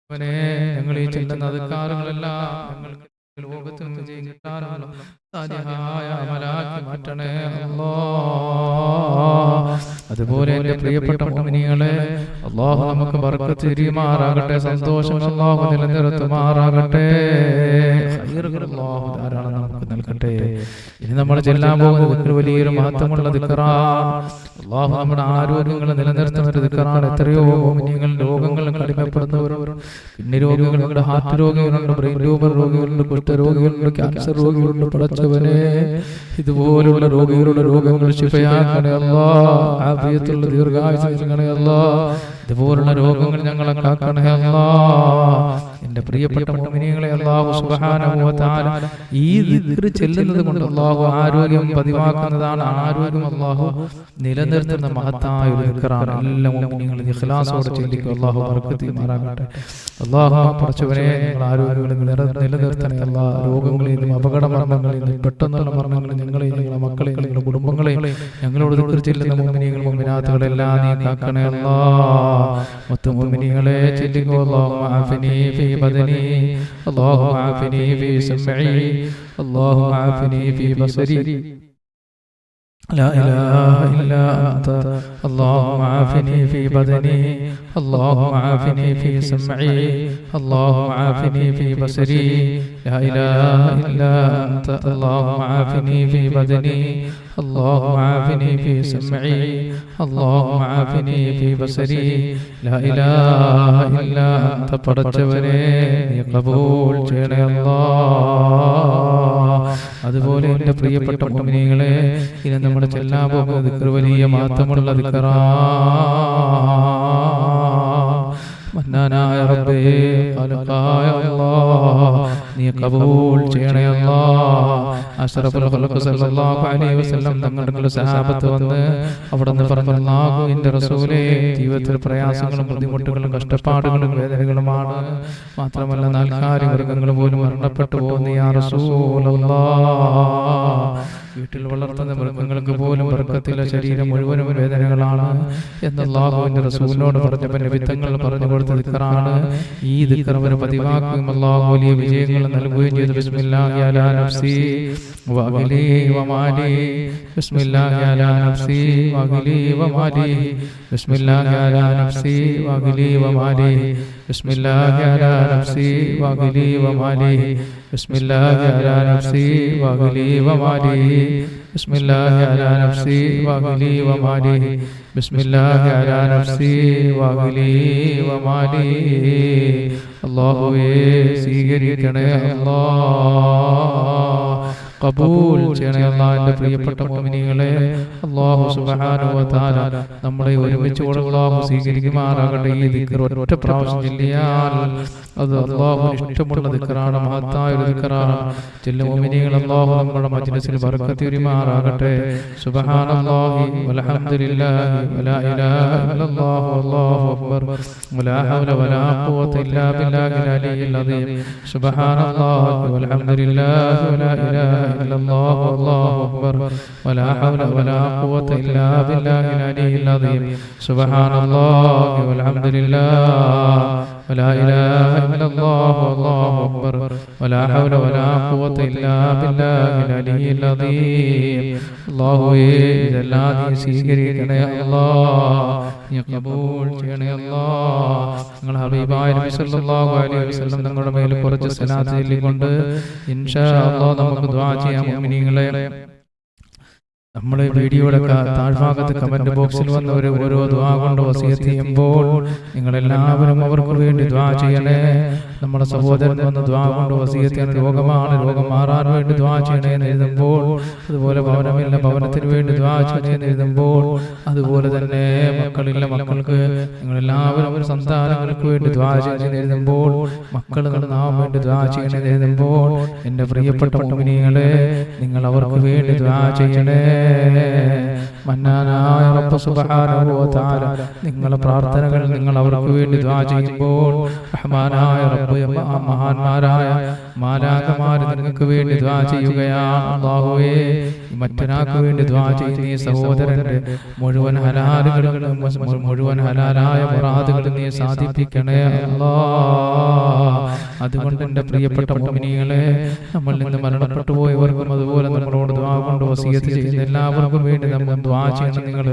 ചെയ്യണേ ഞങ്ങൾ ഈ ചെല്ലുന്ന അദ്കാറുകളെല്ലാം ഞങ്ങൾക്ക് ലോകത്ത് നിന്ന് കിട്ടാനുള്ള സാലിഹായ അമലാക്കി മാറ്റണേ അല്ലാഹ് അതുപോലെ എൻ്റെ പ്രിയപ്പെട്ട മുഅ്മിനീങ്ങളെ അല്ലാഹു നമുക്ക് ബർക്കത്ത് ചെയ്യുമാറാകട്ടെ സന്തോഷം അല്ലാഹു നിലനിർത്തുമാറാകട്ടെ ഖൈറുകൾ അല്ലാഹു ധാരാളം നമുക്ക് നൽകട്ടെ ഇനി നമ്മൾ ചെല്ലാൻ പോകുന്ന ദിക്ർ വലിയൊരു മഹത്വമുള്ള ദിക്റാണ് അല്ലാഹു നമ്മുടെ ആരോഗ്യങ്ങൾ നിലനിർത്തുന്ന ഒരു ദിക്റാണ് എത്രയോ മുഅ്മിനീങ്ങൾ രോഗങ്ങളിൽ അടിമപ്പെടുന്നവരുണ്ട് കിഡ്നി രോഗികളുണ്ട് ഹാർട്ട് രോഗികളുണ്ട് ബ്രെയിൻ ട്യൂമർ രോഗികളുണ്ട് കുഷ്ഠരോഗികളുണ്ട് ക്യാൻസർ രോഗികളുണ്ട് പടച്ചവനെ ഇതുപോലുള്ള രോഗികളുടെ രോഗങ്ങൾ ശിഫയാക്കണേ അല്ലാഹ് ആഫിയത്തുള്ള ദീർഘായുസ്സ് നൽകണേ അല്ലാഹ് ഇതുപോലുള്ള രോഗങ്ങൾ ഞങ്ങളെ കാക്കണേ അല്ലാഹ് എൻ്റെ പ്രിയപ്പെട്ട മുഅ്മിനീങ്ങളെ അല്ലാഹു സുബ്ഹാനഹു വ തആല ഈ ദിക്ർ ചെല്ലുന്നത് കൊണ്ട് അല്ലാഹു ആരോഗ്യം പതിവാക്കുന്നതാണ് ആരോഗ്യം അല്ലാഹു നിലനിർത്തുന്ന മഹത്തായ ഒരു ദിക്റാണ് എല്ലാ മുഅ്മിനീങ്ങളും ഇഖ്ലാസോടെ ചൊല്ലിക്കുക അല്ലാഹു ബർക്കത്ത് ചെയ്യുമാറാകട്ടെ അല്ലാഹു പടച്ചവനെ ഞങ്ങൾ ആരോഗ്യങ്ങൾ നിലനിർത്തണേ അല്ലാഹ് രോഗങ്ങളിൽ നിന്നും അപകട മരണങ്ങളിൽ നിന്നും പെട്ടെന്നുള്ള മരണങ്ങളിൽ ഞങ്ങളെ ഞങ്ങളുടെ മക്കളെ ഞങ്ങളുടെ കുടുംബങ്ങളെ ഞങ്ങളോട് ദിക്ർ ചെല്ലുന്ന മുഅ്മിനീങ്ങൾ മുഅ്മിനാത്തുകളെല്ലാം നീ കാക്കണേ അല്ലാഹ് മൊത്തം മുഅ്മിനീങ്ങളെ ചൊല്ലിക്കുക അല്ലാഹു ആഫിനി ഫീ ബദനി അല്ലാഹു ആഫിനി ഫീ സമഇ അല്ലാഹു ആഫിനി ഫീ ബസരി لا إله إلا أنت اللهم عافني في بدني اللهم عافني في سمعي اللهم عافني في بصري لا إله إلا أنت اللهم عافني في بدني اللهم عافني في سمعي اللهم عافني في بصري لا إله إلا أنت പടച്ചവനെ നീ ഖബൂൽ ചെയ്യണേ അല്ലാഹ് അതുപോലെ എൻ്റെ പ്രിയപ്പെട്ട മുഅ്മിനീങ്ങളെ ഇനി നമ്മുടെ ചെല്ലാൻ പോകുന്ന ദിക്ർ വലിയ മഹത്വമുള്ള ദിക്റാണ് മന്നാനായ റബ്ബേ ഖാലിഖായ അല്ലാഹ് നീ ഖബൂൽ ചെയ്യണേ അല്ലാഹ് അഷ്റഫുൽ ഖൽഖ് സല്ലല്ലാഹു അലൈഹി വസല്ലം തങ്ങളുടെ സഹാബത്ത് വന്ന് അവിടുന്ന് പറഞ്ഞു അല്ലാഹുവിൻ്റെ റസൂലേ ജീവിതത്തിൽ പ്രയാസങ്ങളും ബുദ്ധിമുട്ടുകളും കഷ്ടപ്പാടുകളും വേദനകളുമാണ് മാത്രമല്ല നാൽക്കാലി മൃഗങ്ങൾ പോലും മരണപ്പെട്ടു പോകുന്ന യാ റസൂലല്ലാഹ് വീട്ടിൽ വളർത്തുന്ന മൃഗങ്ങൾക്ക് പോലും ബർക്കത്തില്ല ശരീരം മുഴുവനും വേദനകളാണ് എന്ന് അല്ലാഹുവിൻ്റെ റസൂലിനോട് പറഞ്ഞപ്പോൾ നബിത്തങ്ങൾ പറഞ്ഞു കൊടുത്ത ദിക്റാണ് ഈ ദിക്ർ അവർ പതിവാക്കുകയും അല്ലാഹു വലിയ വിജയങ്ങൾ നൽകുകയും ചെയ്തു ബിസ്മില്ലാഹി അലാ നഫ്സി വഅഹ്ലി വമാലി ബിസ്മില്ലാഹി അലാ നഫ്സി വഅഹ്ലി വമാലി ബിസ്മില്ലാഹി അലാ നഫ്സി വഅഹ്ലി വമാലി ബിസ്മില്ലാഹി അലാ നഫ്സി വഅഹ്ലി വമാലി ബിസ്മില്ലാഹി അലാ നഫ്സി വഅഹ്ലി വമാലി ബിസ്മില്ലാഹി അലാ നഫ്സി വഅഹ്ലി വമാലി ബിസ്മില്ലാഹി അലാ നഫ്സി വഅഹ്ലി വമാലി അല്ലാഹുവേ സ്വീകരിക്കണേ അല്ലാഹ് ഖബൂൽ ചെയ്യണേ അല്ലാഹ് എൻ്റെ പ്രിയപ്പെട്ട മുഅ്മിനീങ്ങളെ അല്ലാഹു സുബ്ഹാനഹു വ തആല നമ്മളെ ഒരുമിച്ച് അല്ലാഹു സ്വീകരിക്കുമാറാകട്ടെ ഈ ദിക്ർ ഒറ്റ പ്രാവശ്യം ചൊല്ലിയാൽ അത് അല്ലാഹുവിന് ഇഷ്ടമുള്ള ദിക്റാണ് മഹത്തായ ഒരു ദിക്റാണ് ചെല്ലും മുഅ്മിനീങ്ങൾ അല്ലാഹു നമ്മുടെ മജ്ലിസിൽ ബർക്കത്ത് ചെയ്യുമാറാകട്ടെ സുബ്ഹാനല്ലാഹി വൽഹംദുലില്ലാഹി വലാ ഇലാഹ ഇല്ലല്ലാഹു വല്ലാഹു അക്ബർ വലാ ഹൗല വലാ ഖുവത ഇല്ലാ ബില്ലാഹിൽ അലിയിൽ അദീം സുബ്ഹാനല്ലാഹി വൽഹംദുലില്ലാഹി വലാ ഇലാഹ ഇല്ലല്ലാഹു വല്ലാഹു അക്ബർ വലാ ഹൗല വലാ ഖുവത ഇല്ലാ ബില്ലാഹിൽ അലിയിൽ അദീം സുബ്ഹാനല്ലാഹി വൽഹംദുലില്ലാഹി ولا إله إلا الله والله أكبر ولا حول ولا قوة إلا بالله العلي العظيم الله إذا സ്വീകരിക്കണേ അല്ലാഹ് ഖബൂൽ ചെയ്യണേ അല്ലാഹ് ഞങ്ങൾ ഹബീബായ നബി സല്ലല്ലാഹു അലൈഹി വസല്ലം തങ്ങളുടെ മേൽ കുറച്ച് സലാത്ത് ചൊല്ലിക്കൊണ്ട് ഇൻഷാ അല്ലാഹ് നമുക്ക് ദുആ ചെയ്യാം മുഅ്മിനീങ്ങളെ നമ്മൾ വീഡിയോയുടെ താഴ്ഭാഗത്ത് കമന്റ് ബോക്സിൽ വന്നവർ ഓരോ ദുആ കൊണ്ട് വസിയത്ത് ചെയ്യുമ്പോൾ നിങ്ങളെല്ലാവരും അവർക്ക് വേണ്ടി ദുആ ചെയ്യണേ. നമ്മുടെ സഹോദരൻ വന്ന് ദുആ കൊണ്ട് വസിയത്ത് ചെയ്യുന്ന രോഗമാണ്, രോഗം മാറാൻ വേണ്ടി ദുആ ചെയ്യണേ എന്ന് എഴുതുമ്പോൾ, അതുപോലെ ഭവനമില്ല ഭവനത്തിന് വേണ്ടി ദുആ ചെയ്യണേ എന്ന് എഴുതുമ്പോൾ, അതുപോലെ തന്നെ മക്കളില്ല മക്കൾക്ക് നിങ്ങളെല്ലാവരും സന്താനങ്ങൾക്ക് വേണ്ടി ദുആ ചെയ്യണേ എഴുതുമ്പോൾ, മക്കൾ നന്നാവാൻ വേണ്ടി ദുആ ചെയ്യണേ എന്ന് എഴുതുമ്പോൾ, എൻ്റെ പ്രിയപ്പെട്ട മുഅ്മിനീങ്ങളെ നിങ്ങൾ അവർക്ക് വേണ്ടി ദുആ ചെയ്യണേ. മന്നാനായ റബ്ബ് സുബ്ഹാനഹു വ തആല നിങ്ങളുടെ പ്രാർത്ഥനകൾ നിങ്ങൾ അവർക്ക് വേണ്ടി ദുആ ചെയ്യുമ്പോൾ റഹ്മാനായ റബ്ബ് മഹാന്മാരായ മാലാഖമാർ നിങ്ങൾക്ക് വേണ്ടി ദുആ ചെയ്യുകയാണ്. അല്ലാഹുവേ, മറ്റൊരാൾക്ക് വേണ്ടി ദുആ ചെയ്യുന്ന ഈ സഹോദരന്റെ മുഴുവൻ ഹലാലുകളും മുഴുവൻ ഹലാലായ മുറാദുകളും നീ സാധിപ്പിക്കണേ അല്ലാഹ്. അതുകൊണ്ട് എൻ്റെ പ്രിയപ്പെട്ട മുഅ്മിനീങ്ങളെ, നമ്മൾ നിന്ന് മരണപ്പെട്ടു പോയവർക്കും അതുപോലെ നമ്മളോട് ദുആ കൊണ്ട് വസിയത്ത് ചെയ്യുന്ന എല്ലാവർക്കും വേണ്ടി നമ്മൾ ദുആ ചെയ്യണം. നിങ്ങൾ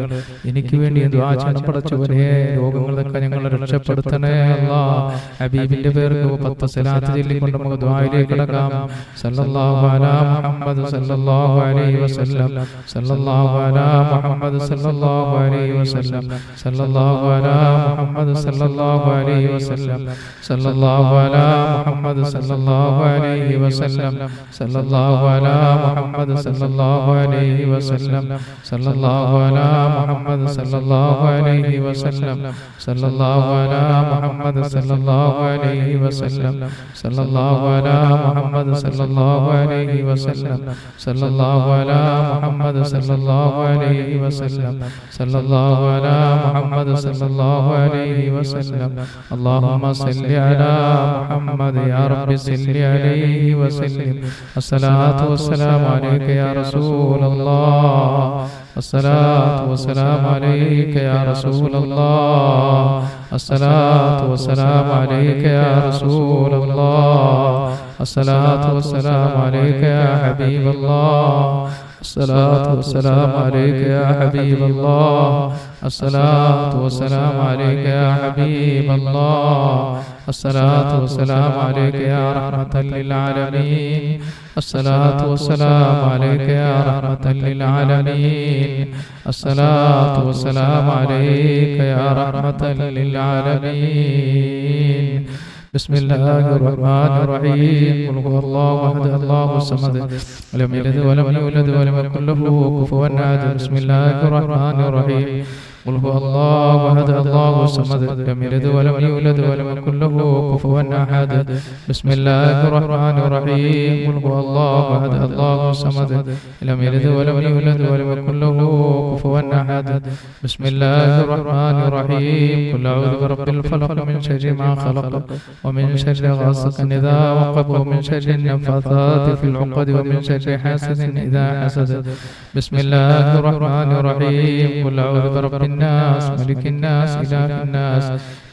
എനിക്ക് വേണ്ടി ദുആ ചെയ്യണം. പടച്ചവനെ, രോഗങ്ങളൊക്കെ ഞങ്ങളെ രക്ഷപ്പെടുത്തണേ അല്ലാഹ്. ഹബീബിന്റെ പേർക്ക് 10 സ്വലാത്ത് ചൊല്ലിക്കൊണ്ട് നമുക്ക് ദുആയിലേക്ക് കടക്കാം. സല്ലല്ലാഹു അലാ മുഹമ്മദ് സല്ലല്ലാഹു അലൈഹി വസല്ലം, സല്ലല്ലാഹു അലാ മുഹമ്മദ് സല്ലല്ലാഹു അലൈഹി വസല്ലം, സല്ലല്ലാഹു അലാ മുഹമ്മദ് സല്ലല്ലാഹു അലൈഹി വസല്ലം, സല്ലല്ലാഹു അലാ മുഹമ്മദ് സല്ലല്ലാഹു അലൈഹി വസല്ലം, സല്ലല്ലാഹു അലാ മുഹമ്മദ് സല്ലല്ലാഹു അലൈഹി വസല്ലം, സല്ലല്ലാഹു അലാ മുഹമ്മദ് സല്ലല്ലാഹു അലൈഹി വസല്ലം, സല്ലല്ലാഹു അലാ മുഹമ്മദ് സല്ലല്ലാഹു അലൈഹി വസല്ലം, സല്ലല്ലാഹു അലാ മുഹമ്മദ് സല്ലല്ലാഹു അലൈഹി വസല്ലം, സല്ലല്ലാഹു അലാ മുഹമ്മദ് സല്ലല്ലാഹു അലൈഹി വസല്ലം, സല്ലല്ലാഹു അലാ മുഹമ്മദ് സല്ലല്ലാഹു അലൈഹി വസല്ലം. അല്ലാഹുമ്മ സല്ലി അലാ മുഹമ്മദ് യാ റബ്ബി സല്ലി അലൈഹി വസല്ലം. അസ്സലാത്തു വസ്സലാമു അലൈക യാ റസൂലല്ലാഹ്, അസ്സലാത്തു വസ്സലാമു അലൈക യാ റസൂലല്ലാഹ്, അസ്സലാത്തു വസ്സലാമു അലൈക യാ റസൂലല്ലാഹ്, അസ്സലാത്തു വസ്സലാമു അലൈക യാ ഹബീബല്ലാഹ്, الصلاة والسلام عليك يا حبيب الله، الصلاة والسلام عليك يا حبيب الله، الصلاة والسلام عليك يا رحمة للعالمين، الصلاة والسلام عليك يا رحمة للعالمين، الصلاة والسلام عليك يا رحمة للعالمين. بسم الله الرحمن الرحيم. قل هو الله احد الله الصمد لم يلد ولم يولد ولم يكن له كفوا احد. بسم الله الرحمن الرحيم. قل هو الله احد الله الصمد لم يلد ولم يولد ولم يكن له كفوا احد. بسم الله الرحمن الرحيم. قل هو الله احد الله الصمد لم يلد ولم يولد ولم يكن له كفوا احد. بسم الله الرحمن الرحيم. قل اعوذ برب الفلق من شر ما خلق ومن شر غاسق اذا وقب ومن شر النفاثات في العقد ومن شر حاسد اذا حسد. بسم الله الرحمن الرحيم. قل اعوذ برب الناس ملك الناس إله الناس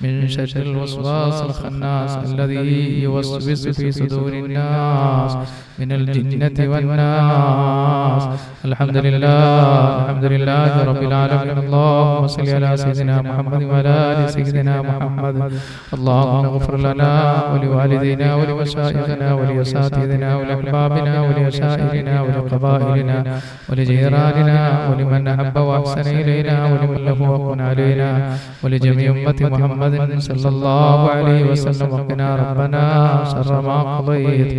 من شر الوسواس الخناس الذي يوسوس في صدور الناس من الجنة والناس. الحمد لله رب العالمين. اللهم صل على سيدنا محمد وعلى آل سيدنا محمد. اللهم اغفر لنا ولوالدينا ولمشايخنا ولأساتذتنا ولأحبابنا ولأشائرنا ولقبائلنا ولجيراننا ولمن أحب وأحسن إلينا ولمن له وقنا علينا ولجميع أمة محمد صلى الله عليه وسلم. وقنا ربنا شر ما قضيت.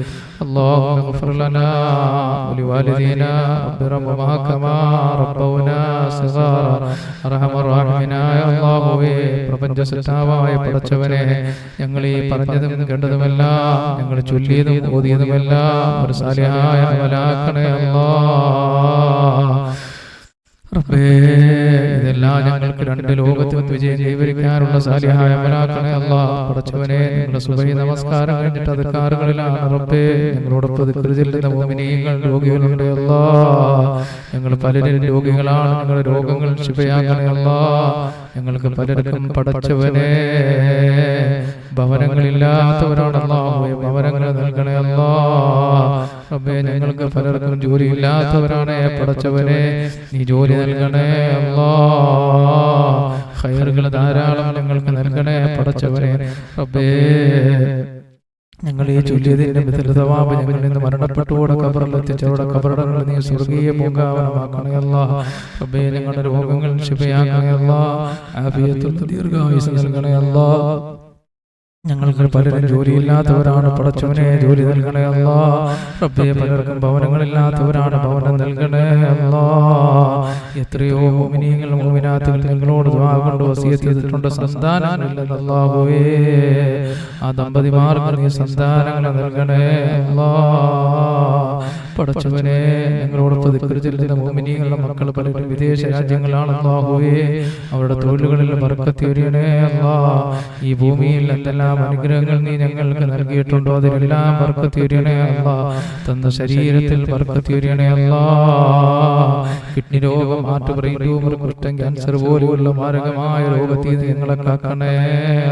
اللهم اغفر لنا ولوالدينا رب رحمهما كما ربونا صغارا. അർഹമ റഹീമായ അല്ലാഹുവേ, പ്രപഞ്ച സൃഷ്ടാവായ പടച്ചവനെ, ഞങ്ങൾ ഈ പറഞ്ഞതും കേട്ടതുമെല്ലാം ഞങ്ങൾ ചൊല്ലിയതും ഓതിയതുമെല്ലാം ഒരു സാലിഹായ അമലാക്കണേ അല്ലാഹ്. റബ്ബേ, ഇതെല്ലാം ഞങ്ങൾക്ക് രണ്ട് ലോകത്തും വിജയം കൈവരിക്കാനുള്ള സാലിഹായ അമലാക്കണേ അല്ലാഹ്. പടച്ചവനെ, ഞങ്ങളുടെ സുബഹി നമസ്കാരം കഴിഞ്ഞിട്ട് അദ്കാറുകളിലാണ് റബ്ബേ ഞങ്ങളോടൊപ്പം ദിക്ർ ചൊല്ലുന്ന മുഅ്മിനീങ്ങൾ രോഗികളുണ്ട് അല്ലാഹ്. ഞങ്ങൾ പലരും രോഗികളാണ്. ഞങ്ങളുടെ രോഗങ്ങൾ ശിഫയാക്കണേ അല്ലാഹ്. ഞങ്ങൾക്ക് പലർക്കും പടച്ചവനെ ഭവനങ്ങളില്ലാത്തവരാണ് അല്ലാഹുവേ, ഭവനങ്ങൾ നൽകണേ അല്ലാഹ്. റബ്ബേ, ഞങ്ങൾക്ക് പലർക്കും ജോലി ഇല്ലാത്തവരാണ് പടച്ചവനെ, നീ ജോലി നൽകണേ അല്ലാഹ്. ഖൈറുകൾ ധാരാളം ഞങ്ങൾക്ക് നൽകണേ പടച്ചവനെ. റബ്ബേ, ഞങ്ങൾ ഈ ചൊല്ലിയതിന്റെ ബദലതവാബ് ഞങ്ങളിൽ നിന്ന് മരണപ്പെട്ടുകൂടെ ഖബറിലെത്തിച്ചവരുടെ ഖബറുകളിൽ നീ സ്വർഗീയ പൂങ്കാവനമാക്കണേ അല്ലാഹ്. റബ്ബേ ഞങ്ങളുടെ രോഗങ്ങൾ ശിഫയാക്കണേ അല്ലാഹ്. ആഫിയത്തുള്ള ദീർഘായുസ്സ് നൽകണേ അല്ലാഹ്. ഞങ്ങൾക്ക് പലരും ജോലിയില്ലാത്തവരാണ്, പടച്ചവനെ ജോലി നൽകണേ അല്ലാഹ്. റബ്ബേ പലർക്കും ഭവനങ്ങളില്ലാത്തവരാണ്, ഭവനം നൽകണേ അല്ലാഹ്. എത്രയോ മുഅ്മിനീങ്ങൾ മുഅ്മിനാത്തുകൾ ഞങ്ങളോട് ദുആ കൊണ്ട് വസിയത്ത് ചെയ്തിട്ടുണ്ട്, സന്താനങ്ങളില്ലെന്ന് അല്ലാഹുവേ. ആ ദമ്പതിമാർക്ക് നീ സന്താനങ്ങൾ നൽകണേ അല്ലാഹ്. പടച്ചവനെ ഞങ്ങളോടൊപ്പം ദിക്ർ ചൊല്ലുന്ന മുഅ്മിനീങ്ങളുടെ മക്കൾ പലരും വിദേശ രാജ്യങ്ങളാണ് അല്ലാഹുവേ. അവരുടെ തൊഴിലുകളിൽ ബർക്കത്ത് ചൊരിയണേ അല്ലാഹ്. ഈ ഭൂമിയിൽ എന്തെല്ലാം അനുഗ്രഹങ്ങൾ നീ ഞങ്ങൾക്ക് നൽകിയിട്ടുണ്ടോ അതിലെല്ലാം ബർക്കത്ത് ചൊരിയണേ അല്ലാഹ്. തന്ന ശരീരത്തിൽ ബർക്കത്ത് ചൊരിയണേ അല്ലാഹ്. കിഡ്നി രോഗം, ഹാർട്ട് ബ്രെയിൻ ട്യൂമർ, കുഷ്ഠം, ക്യാൻസർ പോലെയുള്ള മാരകമായ രോഗത്തിൽ ഞങ്ങളെ കാക്കണേ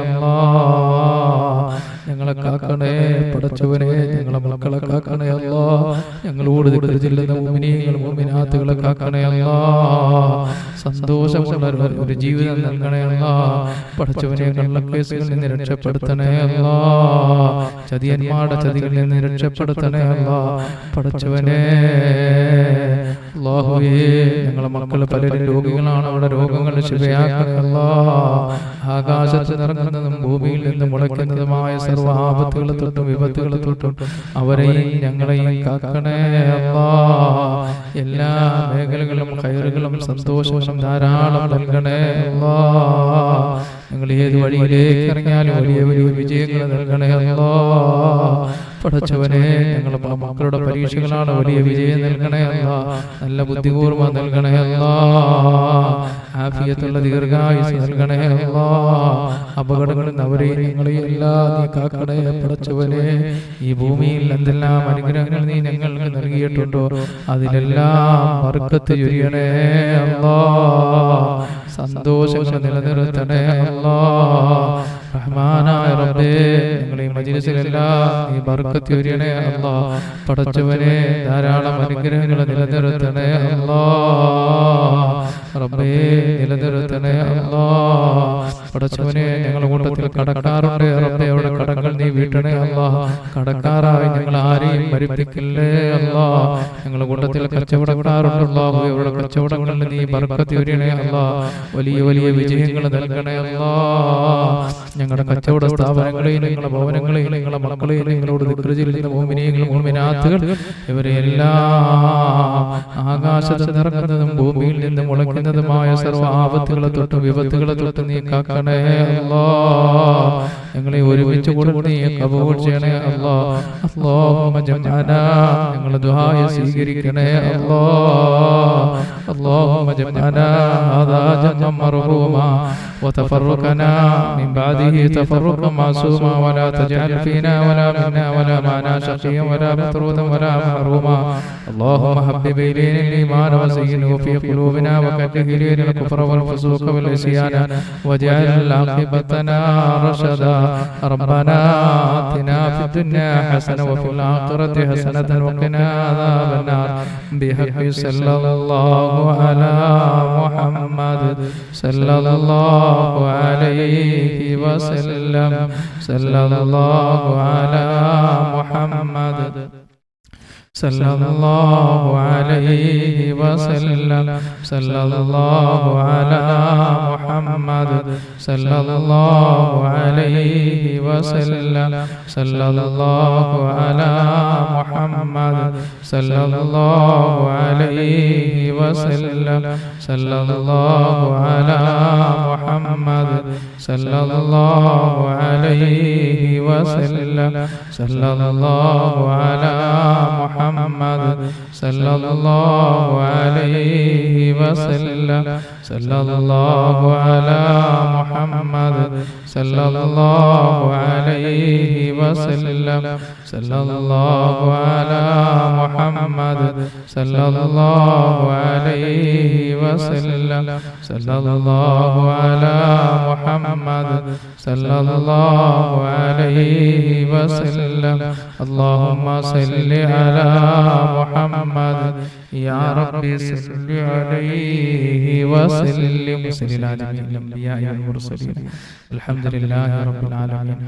അല്ലാഹ്. ഞങ്ങളെ കാക്കണേ പടച്ചവനെ, ഞങ്ങളെ മക്കളെ കാക്കണേ അല്ലാഹ്. ഞങ്ങളോട് ദിക്ർ ചൊല്ലുന്ന മുഅ്മിനീങ്ങൾ മുഅ്മിനാത്തുകളെ കാക്കണേ അല്ലാഹ്. സന്തോഷമുള്ള ഒരു ജീവിതം നൽകണേ അല്ലാഹ്. പടച്ചവനെ കള്ളക്കേസുകളിൽ നിന്ന് രക്ഷപ്പെടുത്തണേ അല്ലാഹ്. ചതിയന്മാരുടെ ചതികളിൽ നിന്ന് രക്ഷപ്പെടുത്തണേ അല്ലാഹ്. പടച്ചവനെ അല്ലാഹുവേ, ഞങ്ങളെ മക്കൾ പലരും രോഗികളാണ്, അവിടെ രോഗങ്ങൾ ശിഫയാക്കണേ അല്ലാഹ്. ആകാശത്ത് നിറങ്ങുന്നതും ഭൂമിയിൽ നിന്ന് മുളയ്ക്കുന്നതുമായ സർവ്വ ആപത്തുകളെ തൊട്ടും വിപത്തുകളെ തൊട്ടും അവരെയും ഞങ്ങളെയും കാക്കണേ അല്ലാഹ്. എല്ലാ മേഖലകളും ഖൈറുകളും സന്തോഷവും ധാരാളം നൽകണേ അല്ലാഹ്. ഞങ്ങൾ ഏത് വഴിയിലേക്ക് ഇറങ്ങിയാലും വലിയ വലിയ വിജയങ്ങൾ നൽകണേ അല്ലാഹ്. പടച്ചവനെ ഞങ്ങളുടെ മക്കളുടെ പരീക്ഷകളാണ്, വലിയ വിജയം നൽകണേ അല്ലാഹ്. നല്ല ബുദ്ധിപൂർവ്വ നൽകണേ അല്ലാഹ്. ആഫിയത്തുള്ള ദീർഘായുസ്സ് നൽകണേ അല്ലാഹ്. അപകടങ്ങളിൽ നിന്ന് അവരെയും ഞങ്ങളെയും എല്ലാം നീ കാക്കണേ പടച്ചവനെ. ഈ ഭൂമിയിൽ എന്തെല്ലാം അനുഗ്രഹങ്ങൾ നീ ഞങ്ങൾക്ക് നൽകിയിട്ടുണ്ടോ അതിലെല്ലാം ബർക്കത്ത് ചൊരിയണേ അല്ലാഹ്. സന്തോഷങ്ങൾ നിലനിർത്തണേ അല്ലാഹ്. റഹ്മാനായ റബ്ബേ, ഞങ്ങളെ ഈ മജ്‌ലിസിലെല്ലാം നീ ബർക്കത്ത് ചൊരിയണേ അല്ലാഹ്. പടച്ചവനെ ധാരാളം അനുഗ്രഹങ്ങൾ നിലനിർത്തണേ അല്ലാഹ്. റബ്ബേ നിലനിർത്തണേ അല്ലാഹ്. പടച്ചവനെ ഞങ്ങളുടെ കൂട്ടത്തിൽ കടക്കാറുണ്ട് റബ്ബേ, അവിടെ കടങ്ങൾ നീ വീട്ടണേ അല്ലാഹ്. കടക്കാരായി ഞങ്ങൾ ആരെയും മരിപ്പിക്കല്ലേ അല്ലാഹ്. ഞങ്ങളുടെ കൂട്ടത്തിൽ കച്ചവടക്കാരുണ്ട് അല്ലാഹു, അവിടെ കച്ചവടങ്ങളിൽ നീ ബർക്കത്ത് ചൊരിയണേ അല്ലാഹ്. വലിയ വലിയ വിജയങ്ങൾ നൽകണേ അല്ലാഹ്. ഞങ്ങളുടെ കച്ചവട സ്ഥാപനങ്ങളെയും ഞങ്ങളുടെ ഭവനങ്ങളെയും ഞങ്ങളുടെ മക്കളെയും നിങ്ങളോട് ദിക്ർ ചൊല്ലുന്ന മുഅ്മിനീങ്ങൾ മുഅ്മിനാത്തുകൾ ഇവരെല്ലാം ആകാശത്ത് നിറങ്ങുന്നതും ഭൂമിയിൽ നിന്ന് മുളയ്ക്കുന്നതുമായ സർവ്വ ആപത്തുകളെ തൊട്ടും വിപത്തുകളെ തൊട്ടും നീ കാക്കണേ അല്ലാഹ്. ഞങ്ങളെ ഒരുമിച്ച് കൂടി നീ കബൂൽ ചെയ്യണേ അല്ലാഹ്. അല്ലാഹുമ്മ ജംഅനാ, ഞങ്ങളുടെ ദുആ സ്വീകരിക്കണേ അല്ലാഹ്. അല്ലാഹുമ്മ ജംഅനാ ഹാദാ ജംഅൻ മർഹൂമാ وتفرقنا من بعده تفرقا معصوما ولا تجعل فينا ولا منا ولا معنا شقيا ولا مطرودا ولا محروما. اللهم حبب إلينا الإيمان وزينه في قلوبنا وكره إلينا الكفر والفسوق والعصيان واجعل عاقبتنا رشدا. ربنا آتنا في الدنيا حسنة وفي الآخرة حسنة وقنا عذاب النار. بحق صلى الله على محمد صلى الله عليه وسلم. صلى الله على محمد صلى الله عليه وسلم. صلى الله على محمد صلى الله عليه وسلم. صلى الله على محمد صلى الله عليه وسلم. صلى الله على محمد صلى الله عليه وسلم. صلى الله على محمد صلى الله عليه وسلم. صلى الله على محمد صلى الله عليه وسلم. صلى الله على محمد صلى الله عليه وسلم. صلى الله على محمد صلى الله عليه وسلم. اللهم صل على محمد يا ربي صل عليه وسلم. صل على الأنبياء والمرسلين. الحمد لله رب العالمين.